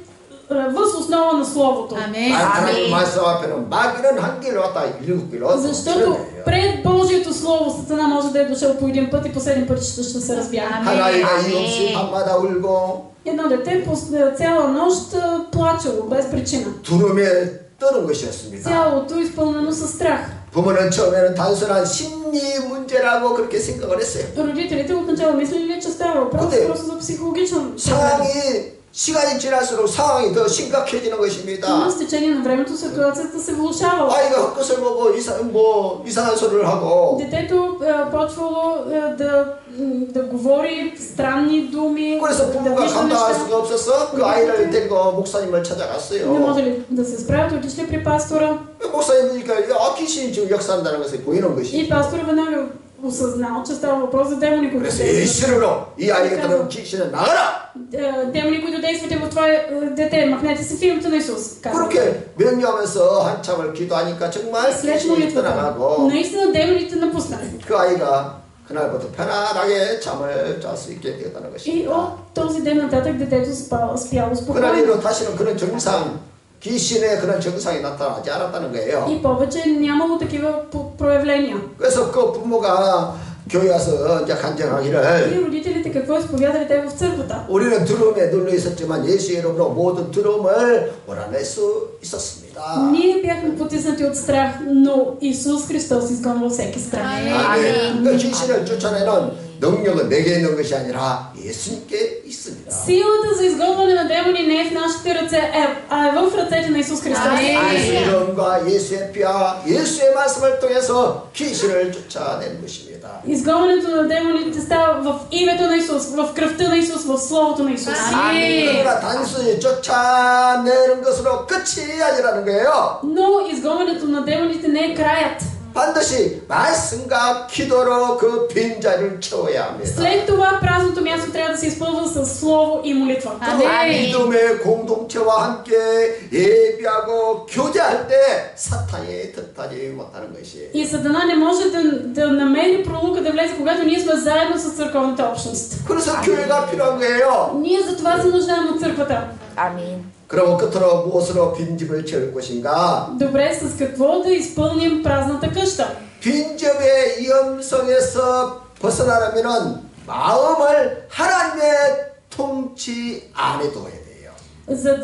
въз основа на Словото. Amen. 하나님 아멘. 말씀 앞에는 마귀는 한 길로 왔다 일곱 길로 Защото пред Божието Слово Сатана може да е дошъл по един път и по 7 пъти ще се разбяга. 하나님의 아멘. 이없이 밤마다 울고 Едно дете цяла нощ плачело без причина. 두려움에 떠는 것이었습니다. Цялото изпълнено със страх. 부모는 처음에는 단순한 심리 문제라고 그렇게 생각을 했어요. Родителите отначало мислили, че става въпрос 근데 просто за психологичен проблем. 상황이 시간이 지날수록 상황이 더 심각해지는 Но 것입니다. с течение на времето ситуацията се влошавала. 아이가 헛것을 보고 이상한 소리를 하고 Детето почвало да говори странни думи, 그래서 да 부모가 вижда 감당할 неща. 수가 없어서 그 아이를 데리고 목사님을 Не 찾아갔어요. може ли да се справят, отишли при пастора 목사님이니까 귀신이 지금 역사한다는 것이 보이는 것이. и пастор веднага осъзнал, че става въпрос за демони, които 그래서 действат. 예수로 이 아이가 귀신을 나가라. Демони, които действате в това дете, махнете се в името на Исус. казва. 그렇게 명령하면서 한참을 기도하니까 정말 След 귀신이 молитвата, 떠나가고 наистина демоните напуснали. 그 아이가 그날부터 편안하게 잠을 잘 수 있게 되었다는 И 것입니다. от този ден нататък детето спяло 그날 спокойно. 이후로 다시는 그런 증상, 귀신의 그런 증상이 나타나지 않았다는 거예요. И повече нямало такива проявления. 그래서 그 부모가 교회 와서 이제 간증하기를 И родителите какво изповядали те в църквата? 우리는 두려움에 눌려 있었지만 예수 이름으로 모든 두려움을 몰아낼 수 있었습니다. Ние бяхме потиснати от страх, но Исус Христос изгонва всеки страх. 아멘. 그 귀신을 쫓아내는 능력은 내게 있는 것이 아니라 예수님께 있습니다. Силата за изгонване на демони не е в нашите ръце, а е в ръцете на Исус Христос. 예수 이름과 예수의 피와 예수의 말씀을 통해서 귀신을 쫓아내는 것입니다. Изгонването на демоните става в името на Исус, в кръвта на Исус, в Словото на Исус. 그러나 단순히 쫓아내는 것으로 끝이 아니라는 거예요. Но изгонването на демоните не е краят. 반드시 말씀과 기도로 그 빈자리를 채워야 합니다. След това празното място трябва да се изпълва с Слово и молитва. 믿음의 공동체와 함께 예배하고 교제할 때 사탄이 틈타지 못하는 것이. И Сатана не може да намери пролука да влезе, когато ние сме заедно с църковната общност. 그래서 교회가 필요한 거예요. Ние за това се нуждаем от църквата. 아멘. 그럼 끝으로 무엇으로 빈집을 채울 것인가? Добре, с какво да изпълним празната къща? 빈집의 위험성에서 벗어나려면 마음을 하나님의 통치 안에 둬야 돼요. За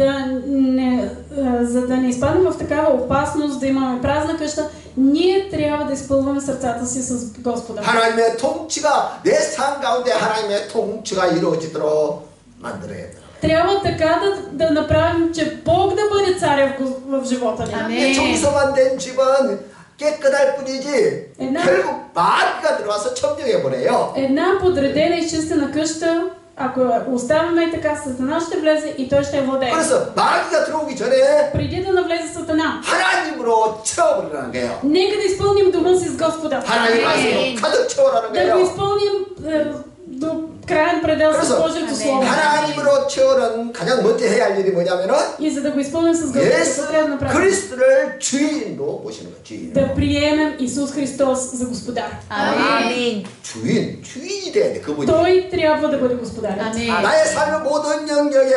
да не изпадем в такава опасност да имаме празна къща, ние трябва да изпълваме сърцата си с Господа. 하나님의 통치가 내 삶 가운데 하나님의 통치가 이루어지도록 만들어야 돼요. Трябва така да направим, че Бог да бъде царя в живота ни. 아멘. 청소만 된 집은 깨끗할 뿐이지 결국 마귀가 들어와서 점령해 버려요. Една подредена и изчистена къща, ако я оставяме така, Сатана ще влезе и той ще я владее. 그래서 마귀가 들어오기 전에 Преди да навлезе Сатана, 하나님으로 채워버리라는 거예요. нека да изпълним дома си с Господа. 하나님 말씀으로 가득 채워라는 Да го 거예요. изпълним до краен предел с 그래서 Божието Слово. 하나님으로 채우는 가장 먼저 해야 할 일이 뭐냐면은 И за да го изпълним с Господа, 예수 какво трябва да направим? 그리스도를 주인으로 모시는 거예요. 주인. Да приемем Исус Христос за Господар. 아멘. 주인이 돼야 돼 그분이. Той трябва да бъде Господарят. 아멘. 나의 삶의 모든 영역에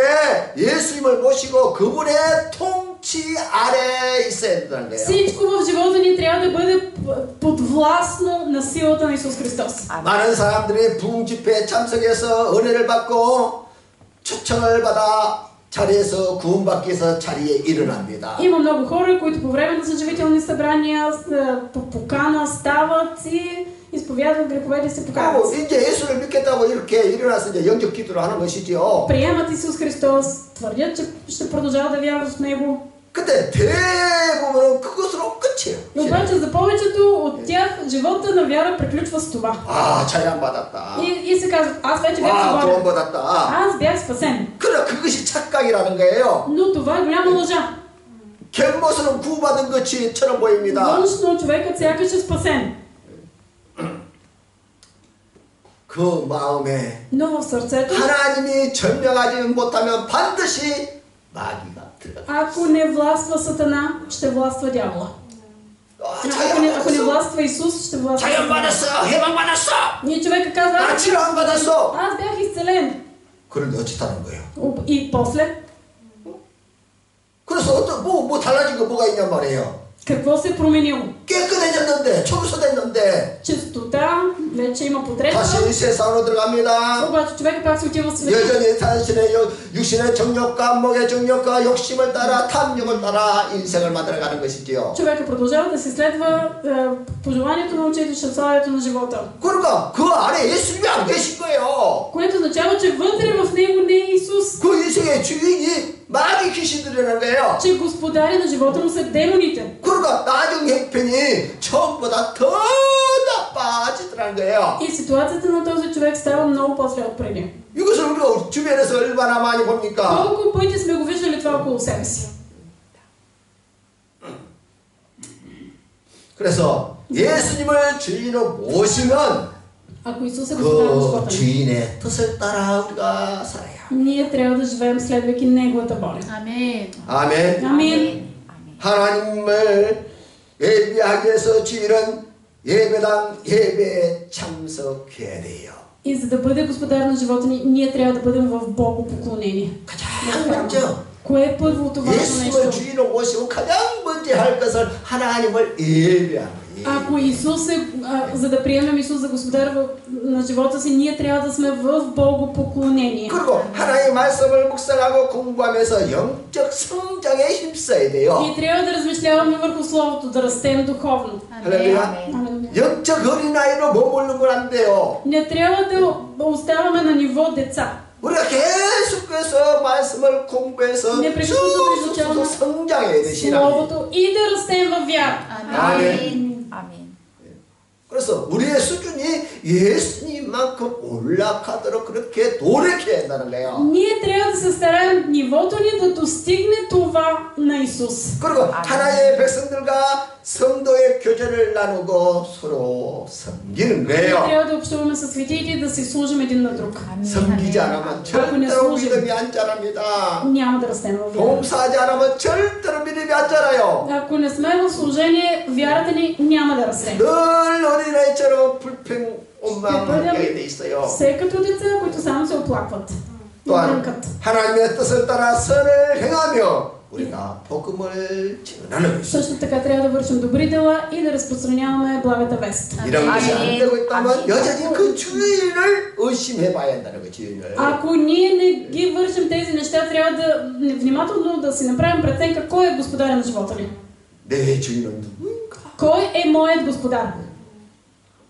예수님을 모시고 그분의 통치 아래에 있어야 된다는 거예요. Всичко в живота ни трябва да бъде подвластно на силата на Исус Христос. 많은 사람들이 부흥집회에 참석해서 은혜를 받고 초청을 받아 자리에서 구원받기 위해서 자리에 일어납니다. Има много хора, които по време на съживителни събрания по покана стават и изповядват греховете си поканят. 그리고 이제 예수를 믿겠다고 이렇게 일어나서 이제 영적 기도를 하는 것이지요. Приемат Исус Христос, твърдят, че ще продължават да вярват в Него. 근데 대부분은 그것으로 끝이에요. Но обаче за повечето от тях живота на вяра приключва с това. 아, 자양 받았다. И се казват, аз вече бях 아, свободен. 구원받았다. Аз бях спасен. 그러나 그것이 착각이라는 거예요. Но това е голяма лъжа. 겉모습은 구원받은 것처럼 보입니다. Външно човекът сякаш е спасен. 그 마음에 Но в сърцето, 하나님이 점령하지 못하면 반드시 마귀가 들어가. ако не властва Сатана, ще властва дявола. Ако не властва Исус, ще властва 자연 Сатана. 받았어, 해방 받았어, Ние човека казва, 나 치료안 받았어. аз бях изцелен. 그런데 어찌다는 거예요? И после, 그래서 어떤 뭐 달라진 거 뭐가 있냔 말이에요. какво се е променило? 깨끗해졌는데, 청소됐는데 Чистота, вече има 다시 потребност. 세상으로 들어갑니다. Обаче човека пак се отива в света. 여전히 자신의 육신의 정욕과 목의 정욕과 욕심을 따라 탐욕을 따라 인생을 만들어가는 것이지요. Човека продължава да се следва пожеланието на очите, щастието на живота. 그러니까 그 안에 예수님이 안 계신 거예요. Което означава, че вътре в него не е Исус. 그 인생의 주인이 마귀 귀신들이라는 거예요. Че господари на живота му са демоните. 그러니까 나중 형편이 처음보다 더 나빠지더라는 거예요. И ситуацията на този човек става много по-зле от преди. 이것을 우리가 주변에서 얼마나 많이 봅니까? Колко пъти сме го виждали това около себе си. 그래서 예수님을 주인으로 모시면 Ако Исус е господар на живота 그 ни, 주인의 뜻을 따라 우리가 살아야. ние трябва да живеем следвайки Неговата воля. Amen. 아멘. Амин. 하나님을 예배하기 위해서 주인은 예배당 예배에 참석해야 돼요. И за да бъде господар на живота ни, ние трябва да бъдем в Богопоклонение. 가장 먼저 Кое е първото важно 예수님을 нещо? 주인으로 모시고 가장 먼저 할 것을 하나님을 예배하는 거예요. Ако Исус е, за да приемем Исус за господар на живота си, ние трябва да сме в Богопоклонение. 그리고 하나님의 말씀을 묵상하고 공부하면서 영적 성장에 힘써야 돼요. И трябва да размишляваме върху Словото, да растем духовно. 할렐루야. Амин. 영적 어린아이로 머무르는 건 안 돼요. Не трябва да оставаме на ниво деца. 우리가 계속해서 말씀을 공부해서 непрекъснато 쭉 изучаваме 성장해야 돼, 신앙이. Словото и да растем във вяра. Amen. Amen. 그래서 우리의 수준이 예수님만큼 올라가도록 그렇게 노력해야 한다는 거예요. Ние трябва да се стараем нивото ни да достигне това на Исус. 그리고 하나님의 백성들과 성도의 교제를 나누고 서로 섬기는 Ние 거예요. трябва да общуваме със светиите и да си служим един на друг. 섬기지 않으면 절대로 믿음이 안 자랍니다. Няма да растем във вяра. 봉사하지 않으면 절대로 믿음이 안 자라요. Ако не сме в служение, вярата ни няма да расте. 늘 어린아이처럼 불평온망하게 돼 있어요. Все като деца, които само се оплакват. И 또한 мрънкат. 하나님의 뜻을 따라 선을 행하며 우리가 복음을 전하는 것이. Също така трябва да вършим добри дела и да разпространяваме благата вест. 이런 것이 안 아멘. 되고 있다면 아멘. 여전히 그 주인을 의심해 봐야 한다는 거, 주인을. Ако ние не ги вършим тези неща, трябва да внимателно да си направим преценка кой е господаря на живота ни. 내 주인은 누구인가? Кой е моят господар?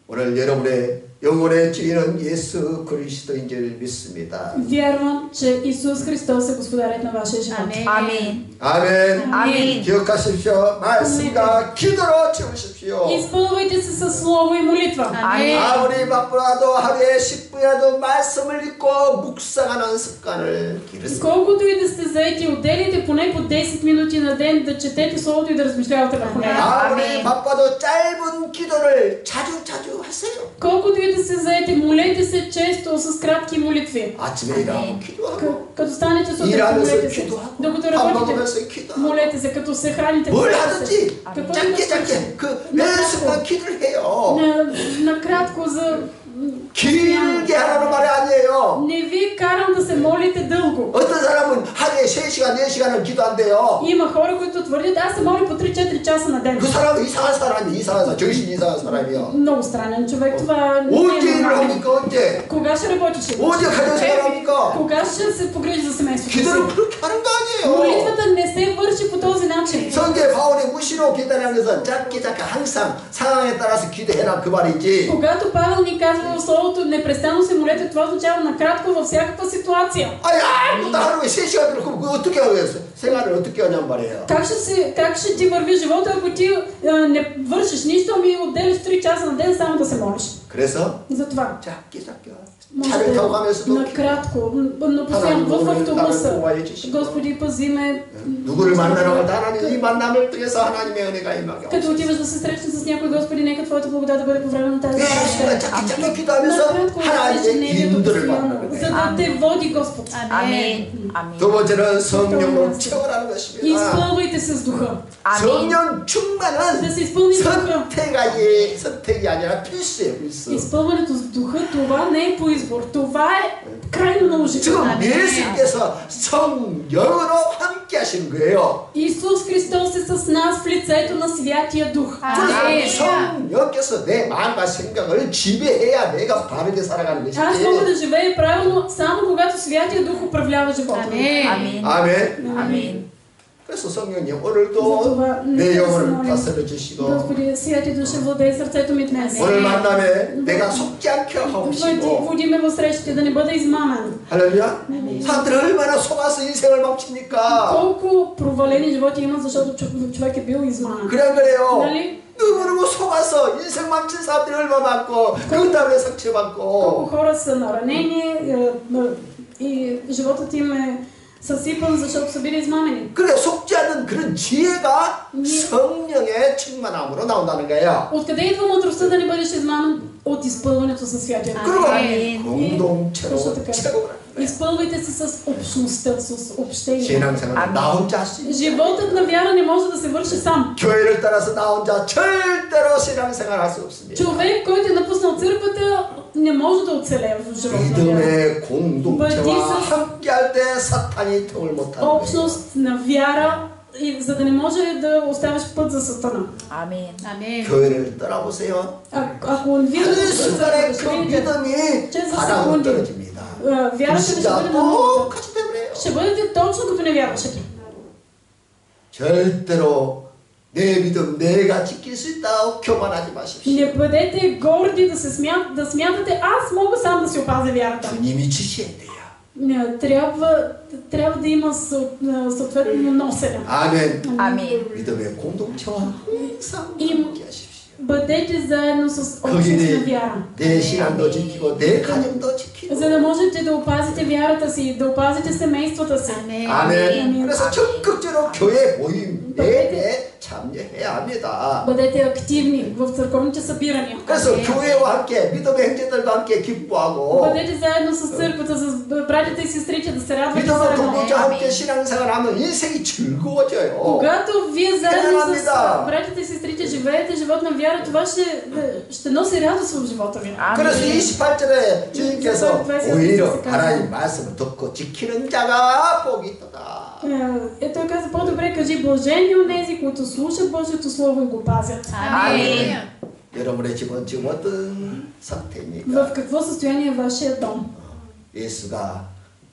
오늘 여러분의 영혼의 주인은 예수 그리스도인 줄 믿습니다. Вярвам, че Исус Христос е господарят на вашия живот. Amen. 아멘. 아멘. 기억하십시오. 말씀과 기도로 채우십시오. Изпълвайте се със слово и молитва. 아멘. 아무리 바쁘라도 하루에 10분이라도 말씀을 읽고 묵상하는 습관을 기르세요. Колкото и да сте заети, отделите поне по 10 минути на ден да четете словото и да размишлявате върху него. 아무리 바빠도 짧은 기도를 자주 하세요. Колкото и да се заети, молете се често с кратки молитви. 아침에 일어나면 기도하고 Като станете сутрин, 일하면서 молете се. 기도하고 Докато 밥 работите, 먹으면서 기도하고 молете се. Като се храните, 뭘 молете се. 하든지 Какво 짧게 매 순간 기도를 해요. Накратко за... 길게 하라는 말이 아니에요. Не ви карам да се молите дълго. 어떤 사람은 하루에 3시간, 4시간을 기도한대요. Има хора, които твърдят, аз се моля по 3-4 часа на ден. 그 사람은 이상한 사람이 이상한 사람, 정신이 이상한 사람이요. Много странен човек, това не 언제 е 일을 нормално. 합니까? 언제? Кога ще работиш? 언제 가정생활 합니까? Кога ще се погрижи за семейството си? 기도를 그렇게 하는 거 아니에요. Молитвата не се върши по този начин. 성경에 바울이 무시로 기도하는 것은 짧게 항상 상황에 따라서 기도해라 그 말이지. Когато Павел ни казва в словото непрестанно се молете, това означава накратко във всякаква ситуация. 아니 아무도 하루에 3시간 그럼 그거 어떻게 하겠어? 생활을 어떻게 하냔 말이에요. Как ще ти върви живота, ако ти не вършиш нищо, ами отделиш 3 часа на ден само да се молиш? 그래서 Затова 짧게 차를 타고 가면서도 накратко, но постоянно в автобуса. Господи, пази ме. 누구를 만나러 갈 때 하나님 이 만남을 통해서 하나님의 은혜가 임하게 Като отиваш да се срещнеш с някой, Господи, нека Твоята благодат да бъде по време на тази среща. чакки 기도하면서 하나님의 인도를 받는 за да те води Господ. Амин. 두 번째는 성령으로 채워라는 И 것입니다. изпълвайте се с Духа. 성령 Да 충만은 се изпълни с Духа. 선택이 아니라 필수예요, 필수. Изпълването с Духа, това не е по избор. Това е крайно наложително. 지금 예수께서 성령으로 함께 하시는 거예요. Исус Христос е с нас в лицето на Святия Дух. 그래서 성령께서 내 마음과 생각을 지배해야 내가 바르게 살아가는 것이지. Аз мога да живея правилно само когато Святия Дух управлява живота ми. Амин. 아멘. Амин. 그래서 성령님 오늘도 затова 내 нека се 영혼을 молим. 다스려 주시고 Господи, Святия Дух ще владее сърцето ми днес. 오늘 만남에 내가 속지 않게 하옵시고 Води ме в срещите, да не бъда измамен. 할렐루야. 사람들이 얼마나 속아서 인생을 망칩니까? Колко провалени животи има, защото човек е бил измамен. 그래 안 그래요? Нали? 누구누구 속아서 인생 망친 사람들이 얼마 많고 그 다음에 상처받고 Колко хора са наранени и животът им е съсипан, защото са били измамени. 그래 속지 않는 그런 지혜가 성령의 충만함으로 나온다는 거예요. Откъде идва мъдростта да не бъдеш измамен? От изпълването със Святия Дух. 그리고 아멘. 공동체로 точно така. 채우라. Изпълвайте се с общността, с общение. 신앙생활 나 혼자 할 수 있어. Животът на вяра не може да се върши сам. 교회를 따라서 나 혼자 절대로 신앙생활 할 수 없습니다. Човек, който е напуснал църквата, не може да оцелее в живота на вяра. 믿음의 공동체와 함께할 때 사탄이 통을 못하는 거예요. Общност на вяра, и за да не може да оставиш път за Сатана. Амин. Амин. 교회를 떠나보세요. Ако вие 한 да 순간에 ще 그 видите, 믿음이 че за 바닥으로 секунди 떨어집니다. вярата ще 진짜 бъде на нулата. 똑같이 되버려요. Ще бъдете точно като невярващите. 절대로 내 믿음 내가 지킬 수 있다고 교만하지 마십시오. Не бъдете горди да смятате, аз мога сам да си опазя вярата. 주님이 주셔야 돼요. Трябва да има съответно носене. 아멘. 아멘. 믿음의 공동체와 항상 이- 함께 하십시오. Бъдете заедно с общност на вяра. 내 신앙도 지키고 내 가정도 지키고. За да можете да опазите вярата си, да опазите семействата си. 아멘. 그래서 적극적으로 교회 모임 내에 참여해야 합니다. Бъдете активни в църковните събирания. 그래서 교회와 함께 믿음의 형제들과 함께 기뻐하고 Бъдете заедно с църквата, с братята и сестрите, да се радвате 믿음의 заедно. 공동체와 함께 신앙생활하면 인생이 즐거워져요. Когато вие заедно с Благодаря. братята и сестрите живеете живот на вяра, това ще носи радост в живота ви. 그래서 28절에 주님께서 그래서 오히려 그래서 하나님 말씀을 듣고 지키는 자가 복이 있도다. Той каза, по-добре кажи, блажени онези, които слушат Божието Слово и го пазят. 아멘. 여러분의 집은 지금 어떤 상태입니까? В какво състояние е вашия дом? 예수가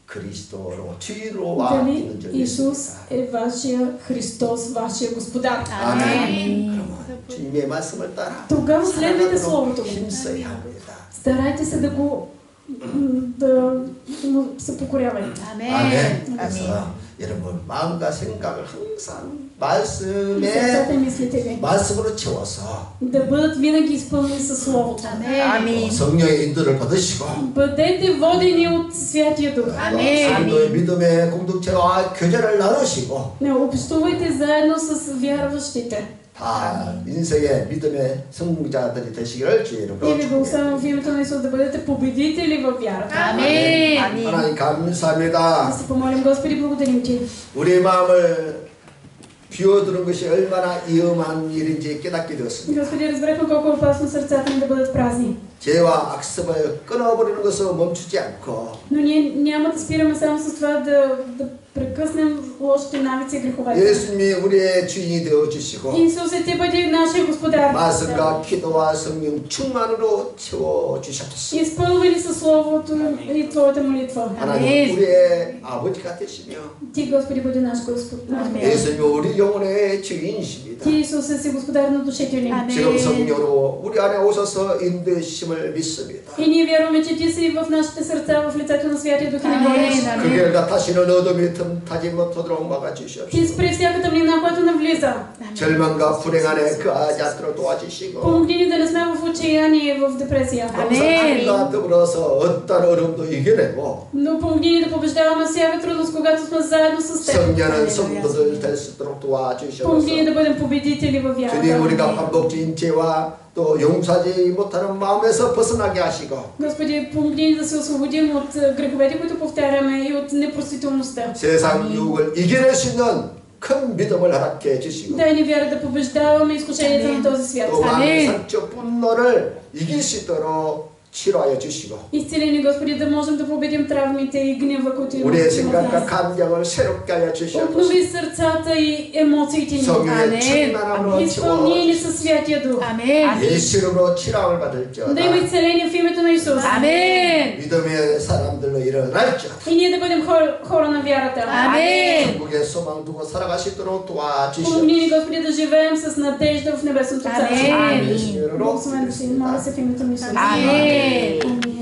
그리스도로 주인으로 와 Дали 있는 줄 Исус 믿습니다. е вашия Христос, вашия Господар? 아멘. 그러면 주님의 말씀을 따라 Тогава следвайте Словото му. 힘써야 합니다. Старайте се да му се покорявайте. 아멘. 그래서 여러분 마음과 생각을 항상 말씀에 Сърцата и мислите ви 말씀으로 채워서 да бъдат винаги изпълнени със Словото. 아멘. 성령의 인도를 받으시고 Бъдете водени от Святия Дух. 성도의 믿음의 공동체와 교제를 나누시고 Не общувайте заедно с вярващите. 다 인생의 믿음의 성공자들이 되시기를 주의로 И ви благословям в името на Исус да бъдете победители във вярата. 아멘. 하나님 감사합니다. Да се помолим, Господи, благодарим Ти. 우리의 마음을 비워두는 것이 얼마나 위험한 일인지 깨닫게 되었습니다. Господи, разбрахме колко е опасно сърцата ни да бъдат празни. 죄와 악습을 끊어버리는 것을 멈추지 않고 Но ние няма да спираме само с това да прекъснем лошите навици и греховете. 예수님이 우리의 주인이 되어주시고 Исус, Ти бъди нашия Господар. 말씀과 기도와 성령 충만으로 채워주셨습니다. Изпълни със Словото и Твоята молитва. 하나님 우리의 아버지가 되시며 Ти, Господи, бъди наш Господ. 예수님이 우리 영혼의 주인이십니다. Ти, Исус, си Господар на душите ни. 지금 성령으로 우리 안에 오셔서 인도하심을 믿습니다. И ние вярваме, че Ти си в нашите сърца, в лицето на Святия Дух и ни водиш. 그 결과 다시는 어둠이 타지 못하도록 막아주시옵시고 Ти спри всяка тъмнина, която навлиза. 절망과 불행 안에 그하지 않도록 도와주시고 Помогни ни да не сме в отчаяние и в депресия. 감사함과 더불어서 어떤 어려움도 이겨내고 Но помогни ни да побеждаваме всяка трудност, когато сме заедно с Теб. 성년한 성도들 될 수 있도록 도와주시옵소서. Помогни ни да бъдем победители във 주님 вярата. 우리가 반복적인 죄와 또 용서하지 못하는 마음에서 벗어나게 하시고 Господи, помогни ни да се освободим от греховете, които повтаряме, и от непростителността. 세상 유혹을 이겨낼 수 있는 큰 믿음을 허락해 주시고 Дай ни вяра да побеждаваме изкушенията на този свят. 또 마음의 상처 분노를 이길 수 있도록 치료하여 주시고 Изцели ни, Господи, да можем да победим травмите и гнева, които 우리의 имаме в 생각과 нас. 감정을 새롭게 하여 주시옵소서. Обнови сърцата и емоциите ни. 성령의 충만함으로 Изпълни ни 채워 със Святия Дух. 예수 이름으로 치료함을 받을지어다. Да има изцеление в името на Исус. 믿음의 사람들로 일어날지어다. И ние да бъдем хора на вярата. 천국의 소망 두고 살아갈 수 있도록 도와주시옵소서. Помогни ни, Господи, да живеем с надежда в небесното царство. 예수 이름으로 Благословен си, моля се в името на Исус. Амин. Амин.